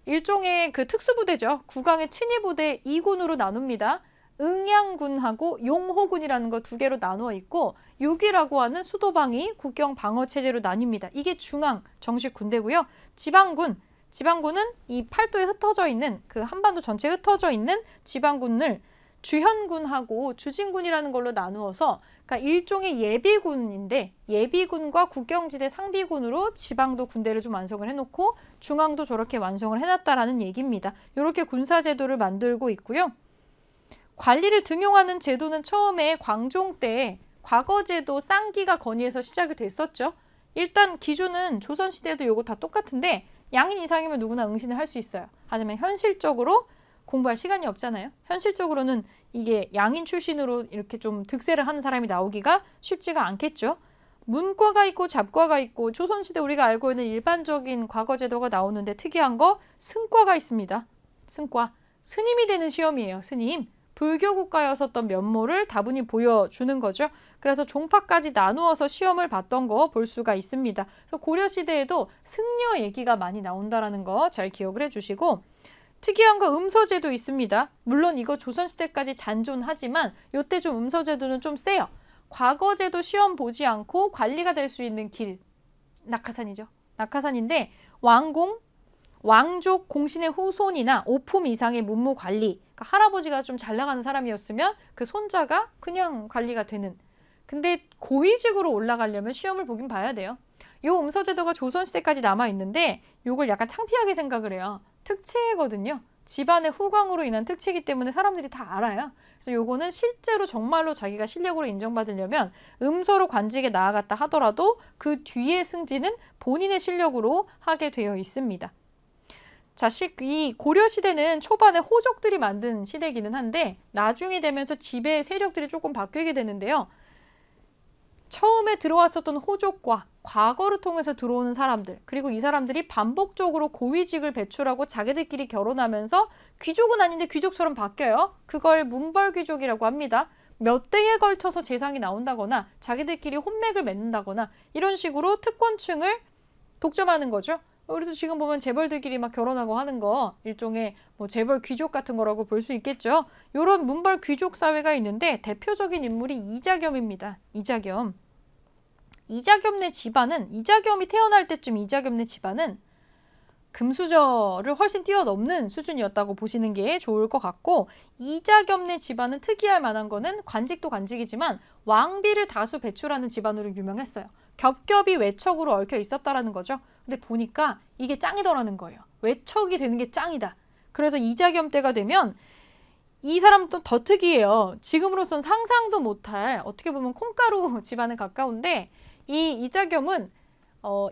일종의 그 특수부대죠. 국왕의 친위부대 2군으로 나눕니다. 응양군하고 용호군이라는 거 두 개로 나누어 있고 6이라고 하는 수도방위 국경 방어 체제로 나뉩니다. 이게 중앙 정식 군대고요. 지방군은 이 팔도에 흩어져 있는 그 한반도 전체에 흩어져 있는 지방군을 주현군하고 주진군이라는 걸로 나누어서 그러니까 일종의 예비군인데 예비군과 국경지대 상비군으로 지방도 군대를 좀 완성을 해놓고 중앙도 저렇게 완성을 해놨다라는 얘기입니다. 이렇게 군사제도를 만들고 있고요. 관리를 등용하는 제도는 처음에 광종 때 과거제도 쌍기가 건의해서 시작이 됐었죠. 일단 기준은 조선시대에도 이거 다 똑같은데 양인 이상이면 누구나 응신을 할 수 있어요. 하지만 현실적으로 공부할 시간이 없잖아요. 현실적으로는 이게 양인 출신으로 이렇게 좀 득세를 하는 사람이 나오기가 쉽지가 않겠죠. 문과가 있고 잡과가 있고 조선시대 우리가 알고 있는 일반적인 과거제도가 나오는데 특이한 거 승과가 있습니다. 승과. 스님이 되는 시험이에요. 스님. 불교 국가였었던 면모를 다분히 보여주는 거죠. 그래서 종파까지 나누어서 시험을 봤던 거 볼 수가 있습니다. 그래서 고려시대에도 승려 얘기가 많이 나온다는 거 잘 기억을 해주시고 특이한 거 음서제도 있습니다. 물론 이거 조선시대까지 잔존하지만 이때 좀 음서제도는 좀 세요. 과거제도 시험 보지 않고 관리가 될 수 있는 길, 낙하산이죠. 낙하산인데 왕족 공신의 후손이나 5품 이상의 문무 관리, 그러니까 할아버지가 좀 잘 나가는 사람이었으면 그 손자가 그냥 관리가 되는. 근데 고위직으로 올라가려면 시험을 보긴 봐야 돼요. 요 음서제도가 조선시대까지 남아있는데 요걸 약간 창피하게 생각을 해요. 특채거든요. 집안의 후광으로 인한 특채이기 때문에 사람들이 다 알아요. 그래서 요거는 실제로 정말로 자기가 실력으로 인정받으려면 음서로 관직에 나아갔다 하더라도 그 뒤에 승진은 본인의 실력으로 하게 되어 있습니다. 자, 이 고려시대는 초반에 호족들이 만든 시대이기는 한데 나중이 되면서 지배 세력들이 조금 바뀌게 되는데요. 처음에 들어왔었던 호족과 과거를 통해서 들어오는 사람들, 그리고 이 사람들이 반복적으로 고위직을 배출하고 자기들끼리 결혼하면서 귀족은 아닌데 귀족처럼 바뀌어요. 그걸 문벌귀족이라고 합니다. 몇 대에 걸쳐서 재상이 나온다거나 자기들끼리 혼맥을 맺는다거나 이런 식으로 특권층을 독점하는 거죠. 우리도 지금 보면 재벌들끼리 막 결혼하고 하는 거 일종의 뭐 재벌 귀족 같은 거라고 볼 수 있겠죠. 이런 문벌 귀족 사회가 있는데 대표적인 인물이 이자겸입니다. 이자겸네 집안은 이자겸이 태어날 때쯤 이자겸네 집안은 금수저를 훨씬 뛰어넘는 수준이었다고 보시는 게 좋을 것 같고 이자겸네 집안은 특이할 만한 거는 관직도 관직이지만 왕비를 다수 배출하는 집안으로 유명했어요. 겹겹이 외척으로 얽혀 있었다라는 거죠. 근데 보니까 이게 짱이더라는 거예요. 외척이 되는 게 짱이다. 그래서 이자겸 때가 되면 이 사람은 또 더 특이해요. 지금으로선 상상도 못할 어떻게 보면 콩가루 집안에 가까운데 이 이자겸은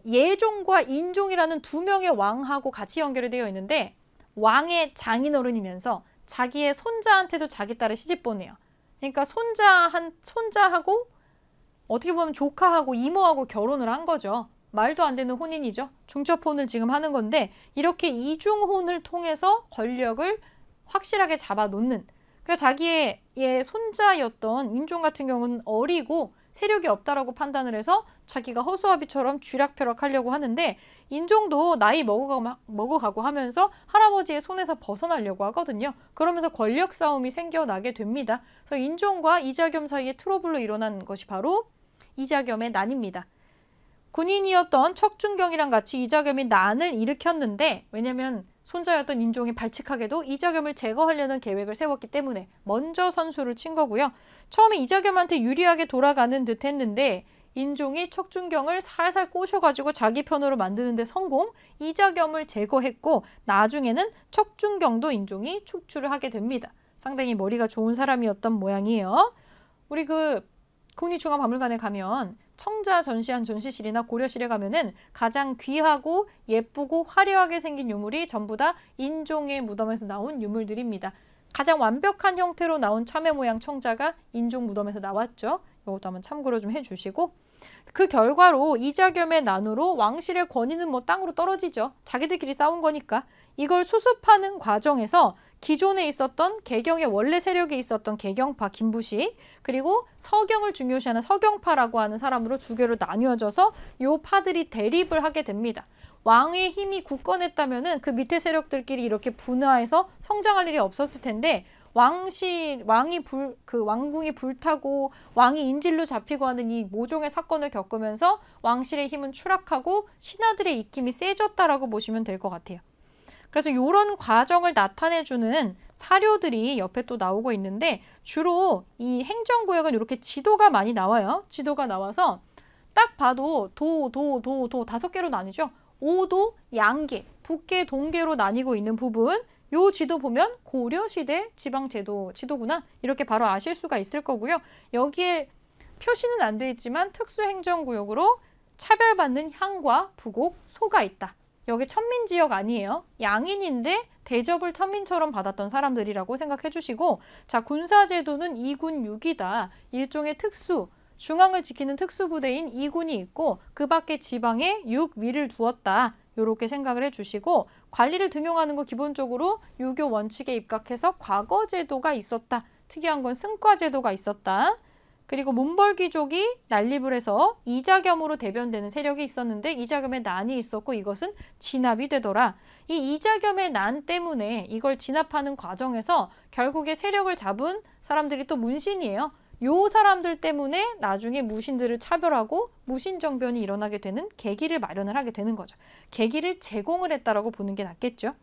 예종과 인종이라는 두 명의 왕하고 같이 연결이 되어 있는데 왕의 장인어른이면서 자기의 손자한테도 자기 딸을 시집 보내요. 그러니까 손자하고 어떻게 보면 조카하고 이모하고 결혼을 한 거죠. 말도 안 되는 혼인이죠. 중첩혼을 지금 하는 건데 이렇게 이중혼을 통해서 권력을 확실하게 잡아놓는 그러니까 자기의 손자였던 인종 같은 경우는 어리고 세력이 없다라고 판단을 해서 자기가 허수아비처럼 쥐락펴락하려고 하는데 인종도 나이 먹어가고 하면서 할아버지의 손에서 벗어나려고 하거든요. 그러면서 권력 싸움이 생겨나게 됩니다. 그래서 인종과 이자겸 사이의 트러블로 일어난 것이 바로 이자겸의 난입니다. 군인이었던 척준경이랑 같이 이자겸이 난을 일으켰는데 왜냐면 손자였던 인종이 발칙하게도 이자겸을 제거하려는 계획을 세웠기 때문에 먼저 선수를 친 거고요. 처음에 이자겸한테 유리하게 돌아가는 듯 했는데 인종이 척준경을 살살 꼬셔가지고 자기 편으로 만드는 데 성공, 이자겸을 제거했고 나중에는 척준경도 인종이 축출을 하게 됩니다. 상당히 머리가 좋은 사람이었던 모양이에요. 우리 국립중앙박물관에 가면 청자 전시한 전시실이나 고려실에 가면은 가장 귀하고 예쁘고 화려하게 생긴 유물이 전부 다 인종의 무덤에서 나온 유물들입니다. 가장 완벽한 형태로 나온 참외 모양 청자가 인종 무덤에서 나왔죠. 이것도 한번 참고로 좀 해주시고 그 결과로 이자겸의 난으로 왕실의 권위는 땅으로 떨어지죠. 자기들끼리 싸운 거니까. 이걸 수습하는 과정에서 기존에 있었던 개경의 원래 세력에 있었던 개경파 김부식 그리고 서경을 중요시하는 서경파라고 하는 사람으로 두 개로 나뉘어져서 요 파들이 대립을 하게 됩니다. 왕의 힘이 굳건했다면은 그 밑에 세력들끼리 이렇게 분화해서 성장할 일이 없었을 텐데 왕궁이 불타고 왕이 인질로 잡히고 하는 이 모종의 사건을 겪으면서 왕실의 힘은 추락하고 신하들의 입김이 세졌다라고 보시면 될 것 같아요. 그래서 이런 과정을 나타내주는 사료들이 옆에 또 나오고 있는데 주로 이 행정구역은 이렇게 지도가 많이 나와요. 지도가 나와서 딱 봐도 도 5개로 나뉘죠. 오도, 양계, 북계, 동계로 나뉘고 있는 부분 요 지도 보면 고려시대 지방제도 지도구나 이렇게 바로 아실 수가 있을 거고요. 여기에 표시는 안 돼 있지만 특수행정구역으로 차별받는 향과 부곡, 소가 있다. 여기 천민지역 아니에요. 양인인데 대접을 천민처럼 받았던 사람들이라고 생각해 주시고 자 군사제도는 2군 6이다. 일종의 특수, 중앙을 지키는 특수부대인 2군이 있고 그 밖에 지방에 6위를 두었다. 이렇게 생각을 해주시고 관리를 등용하는 거 기본적으로 유교 원칙에 입각해서 과거제도가 있었다. 특이한 건 승과제도가 있었다. 그리고 문벌귀족이 난립을 해서 이자겸으로 대변되는 세력이 있었는데 이자겸의 난이 있었고 이것은 진압이 되더라. 이 이자겸의 난 때문에 이걸 진압하는 과정에서 결국에 세력을 잡은 사람들이 또 문신이에요. 요 사람들 때문에 나중에 무신들을 차별하고 무신정변이 일어나게 되는 계기를 마련을 하게 되는 거죠. 계기를 제공을 했다라고 보는 게 낫겠죠.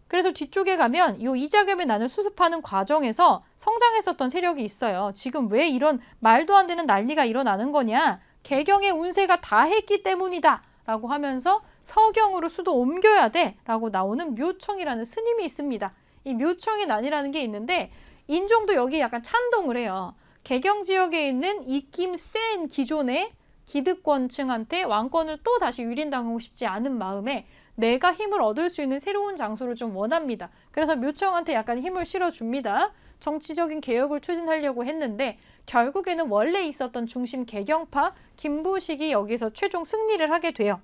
그래서 뒤쪽에 가면 이 이자겸의 난을 수습하는 과정에서 성장했었던 세력이 있어요. 지금 왜 이런 말도 안 되는 난리가 일어나는 거냐. 개경의 운세가 다 했기 때문이다. 라고 하면서 서경으로 수도 옮겨야 돼. 라고 나오는 묘청이라는 스님이 있습니다. 이 묘청의 난이라는 게 있는데 인종도 여기 약간 찬동을 해요. 개경 지역에 있는 입김 센 기존의 기득권층한테 왕권을 또 다시 유린당하고 싶지 않은 마음에 내가 힘을 얻을 수 있는 새로운 장소를 좀 원합니다. 그래서 묘청한테 약간 힘을 실어줍니다. 정치적인 개혁을 추진하려고 했는데 결국에는 원래 있었던 중심 개경파 김부식이 여기서 최종 승리를 하게 돼요.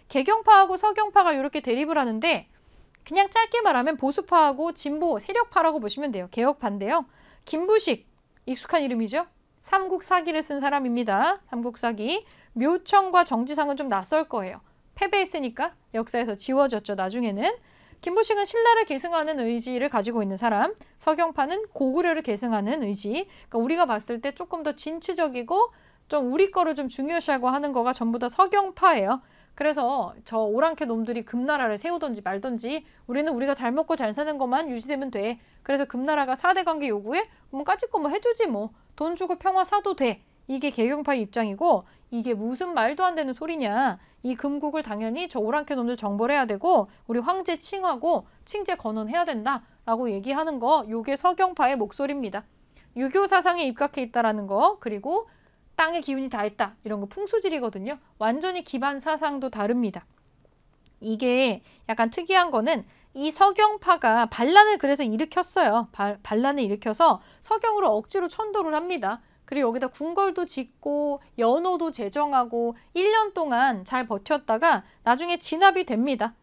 개경파하고 서경파가 이렇게 대립을 하는데 그냥 짧게 말하면 보수파하고 진보 세력파라고 보시면 돼요. 개혁파인데요. 김부식, 익숙한 이름이죠. 삼국사기를 쓴 사람입니다. 삼국사기. 묘청과 정지상은 좀 낯설 거예요. 패배했으니까 역사에서 지워졌죠. 나중에는. 김부식은 신라를 계승하는 의지를 가지고 있는 사람. 서경파는 고구려를 계승하는 의지. 그러니까 우리가 봤을 때 조금 더 진취적이고 좀 우리 거를 좀 중요시하고 하는 거가 전부 다 서경파예요. 그래서 저 오랑캐 놈들이 금나라를 세우던지 말던지 우리는 우리가 잘 먹고 잘 사는 것만 유지되면 돼. 그래서 금나라가 4대 관계 요구해? 그럼 까짓 거 해주지 뭐. 돈 주고 평화 사도 돼. 이게 개경파의 입장이고 이게 무슨 말도 안 되는 소리냐. 이 금국을 당연히 저 오랑캐 놈들 정벌해야 되고 우리 황제 칭하고 칭제 건원해야 된다. 라고 얘기하는 거 요게 서경파의 목소리입니다. 유교 사상에 입각해 있다라는 거 그리고 땅의 기운이 다 있다. 이런 거 풍수질이거든요. 완전히 기반 사상도 다릅니다. 이게 약간 특이한 거는 이 서경파가 반란을 그래서 일으켰어요. 반란을 일으켜서 서경으로 억지로 천도를 합니다. 그리고 여기다 궁궐도 짓고 연호도 제정하고 1년 동안 잘 버텼다가 나중에 진압이 됩니다.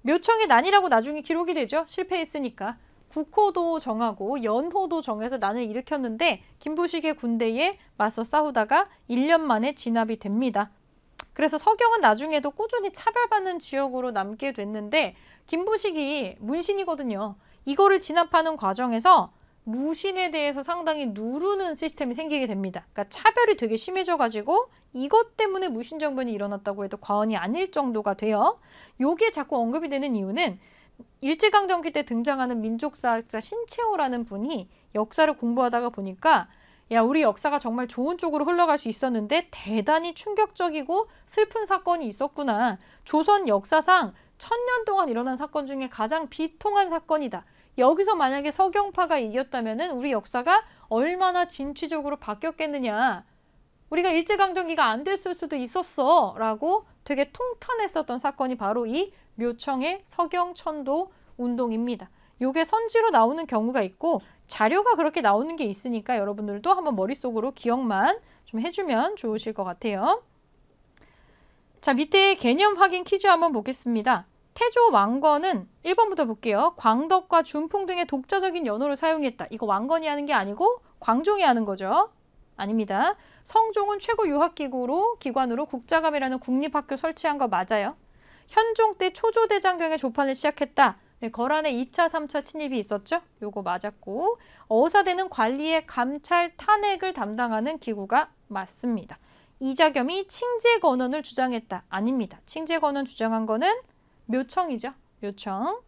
묘청의 난이라고 나중에 기록이 되죠. 실패했으니까. 국호도 정하고 연호도 정해서 난을 일으켰는데 김부식의 군대에 맞서 싸우다가 1년 만에 진압이 됩니다. 그래서 서경은 나중에도 꾸준히 차별받는 지역으로 남게 됐는데 김부식이 문신이거든요. 이거를 진압하는 과정에서 무신에 대해서 상당히 누르는 시스템이 생기게 됩니다. 그러니까 차별이 되게 심해져가지고 이것 때문에 무신정변이 일어났다고 해도 과언이 아닐 정도가 돼요. 요게 자꾸 언급이 되는 이유는 일제강점기 때 등장하는 민족사학자 신채호라는 분이 역사를 공부하다가 보니까 야, 우리 역사가 정말 좋은 쪽으로 흘러갈 수 있었는데 대단히 충격적이고 슬픈 사건이 있었구나. 조선 역사상 1000년 동안 일어난 사건 중에 가장 비통한 사건이다. 여기서 만약에 서경파가 이겼다면은 우리 역사가 얼마나 진취적으로 바뀌었겠느냐. 우리가 일제강점기가 안 됐을 수도 있었어. 라고 되게 통탄했었던 사건이 바로 이 묘청의 서경천도 운동입니다. 요게 선지로 나오는 경우가 있고 자료가 그렇게 나오는 게 있으니까 여러분들도 한번 머릿속으로 기억만 좀 해주면 좋으실 것 같아요. 자, 밑에 개념 확인 퀴즈 한번 보겠습니다. 태조 왕건은 1번부터 볼게요. 광덕과 준풍 등의 독자적인 연호를 사용했다. 이거 왕건이 하는 게 아니고 광종이 하는 거죠. 아닙니다. 성종은 최고 유학기관으로 국자감이라는 국립학교 설치한 거 맞아요. 현종 때 초조대장경의 조판을 시작했다. 네, 거란의 2차, 3차 침입이 있었죠. 요거 맞았고 어사대는 관리의 감찰, 탄핵을 담당하는 기구가 맞습니다. 이자겸이 칭제건원을 주장했다. 아닙니다. 칭제건원 주장한 거는 묘청이죠. 묘청.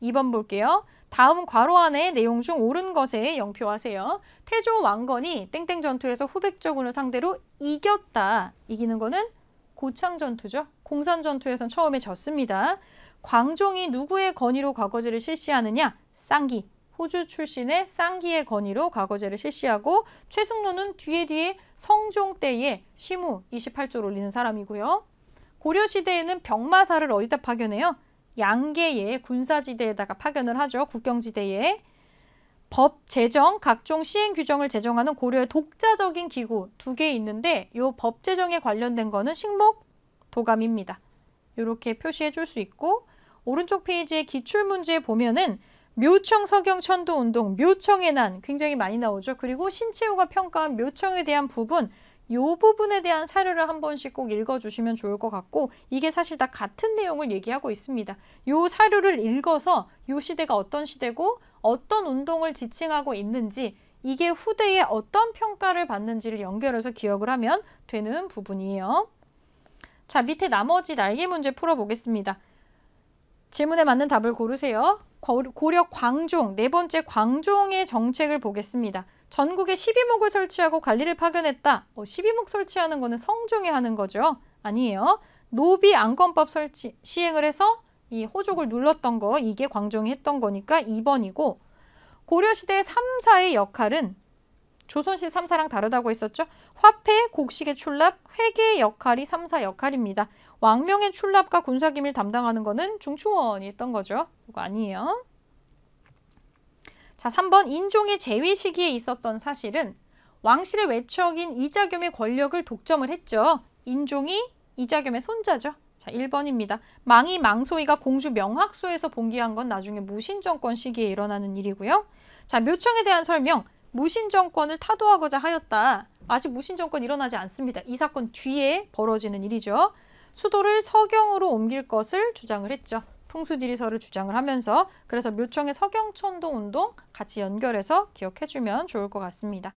2번 볼게요. 다음 괄호 안의 내용 중 옳은 것에 영표하세요. 태조 왕건이 땡땡 전투에서 후백적군을 상대로 이겼다. 이기는 거는 고창 전투죠. 공산 전투에선 처음에 졌습니다. 광종이 누구의 건의로 과거제를 실시하느냐? 쌍기. 호주 출신의 쌍기의 건의로 과거제를 실시하고 최승로는 뒤에 성종 때에 시무 28조를 올리는 사람이고요. 고려시대에는 병마사를 어디다 파견해요? 양계에 군사지대에다가 파견을 하죠. 국경지대에. 법, 제정, 각종 시행 규정을 제정하는 고려의 독자적인 기구 2개 있는데 이 법 제정에 관련된 거는 식목 도감입니다. 이렇게 표시해 줄 수 있고 오른쪽 페이지의 기출문제에 보면은 묘청 서경 천도 운동, 묘청의 난 굉장히 많이 나오죠. 그리고 신채호가 평가한 묘청에 대한 부분 이 부분에 대한 사료를 한 번씩 꼭 읽어주시면 좋을 것 같고 이게 사실 다 같은 내용을 얘기하고 있습니다. 이 사료를 읽어서 이 시대가 어떤 시대고 어떤 운동을 지칭하고 있는지 이게 후대에 어떤 평가를 받는지를 연결해서 기억을 하면 되는 부분이에요. 자, 밑에 나머지 날개 문제 풀어보겠습니다. 질문에 맞는 답을 고르세요. 고려 광종, 네 번째 광종의 정책을 보겠습니다. 전국에 12목을 설치하고 관리를 파견했다. 12목 설치하는 거는 성종이 하는 거죠. 아니에요. 노비 안건법 시행을 해서 이 호족을 눌렀던 거 이게 광종이 했던 거니까 2번이고 고려시대 3사의 역할은 조선시대 3사랑 다르다고 했었죠. 화폐, 곡식의 출납, 회계의 역할이 3사 역할입니다. 왕명의 출납과 군사기밀 담당하는 거는 중추원이 했던 거죠. 이거 아니에요. 자, 3번 인종의 제위 시기에 있었던 사실은 왕실의 외척인 이자겸의 권력을 독점을 했죠. 인종이 이자겸의 손자죠. 자, 1번입니다. 망이 망소이가 공주 명학소에서 봉기한 건 나중에 무신정권 시기에 일어나는 일이고요. 자, 묘청에 대한 설명. 무신정권을 타도하고자 하였다. 아직 무신정권 일어나지 않습니다. 이 사건 뒤에 벌어지는 일이죠. 수도를 서경으로 옮길 것을 주장을 했죠. 풍수지리서를 주장을 하면서 그래서 묘청의 서경천도 운동 같이 연결해서 기억해주면 좋을 것 같습니다.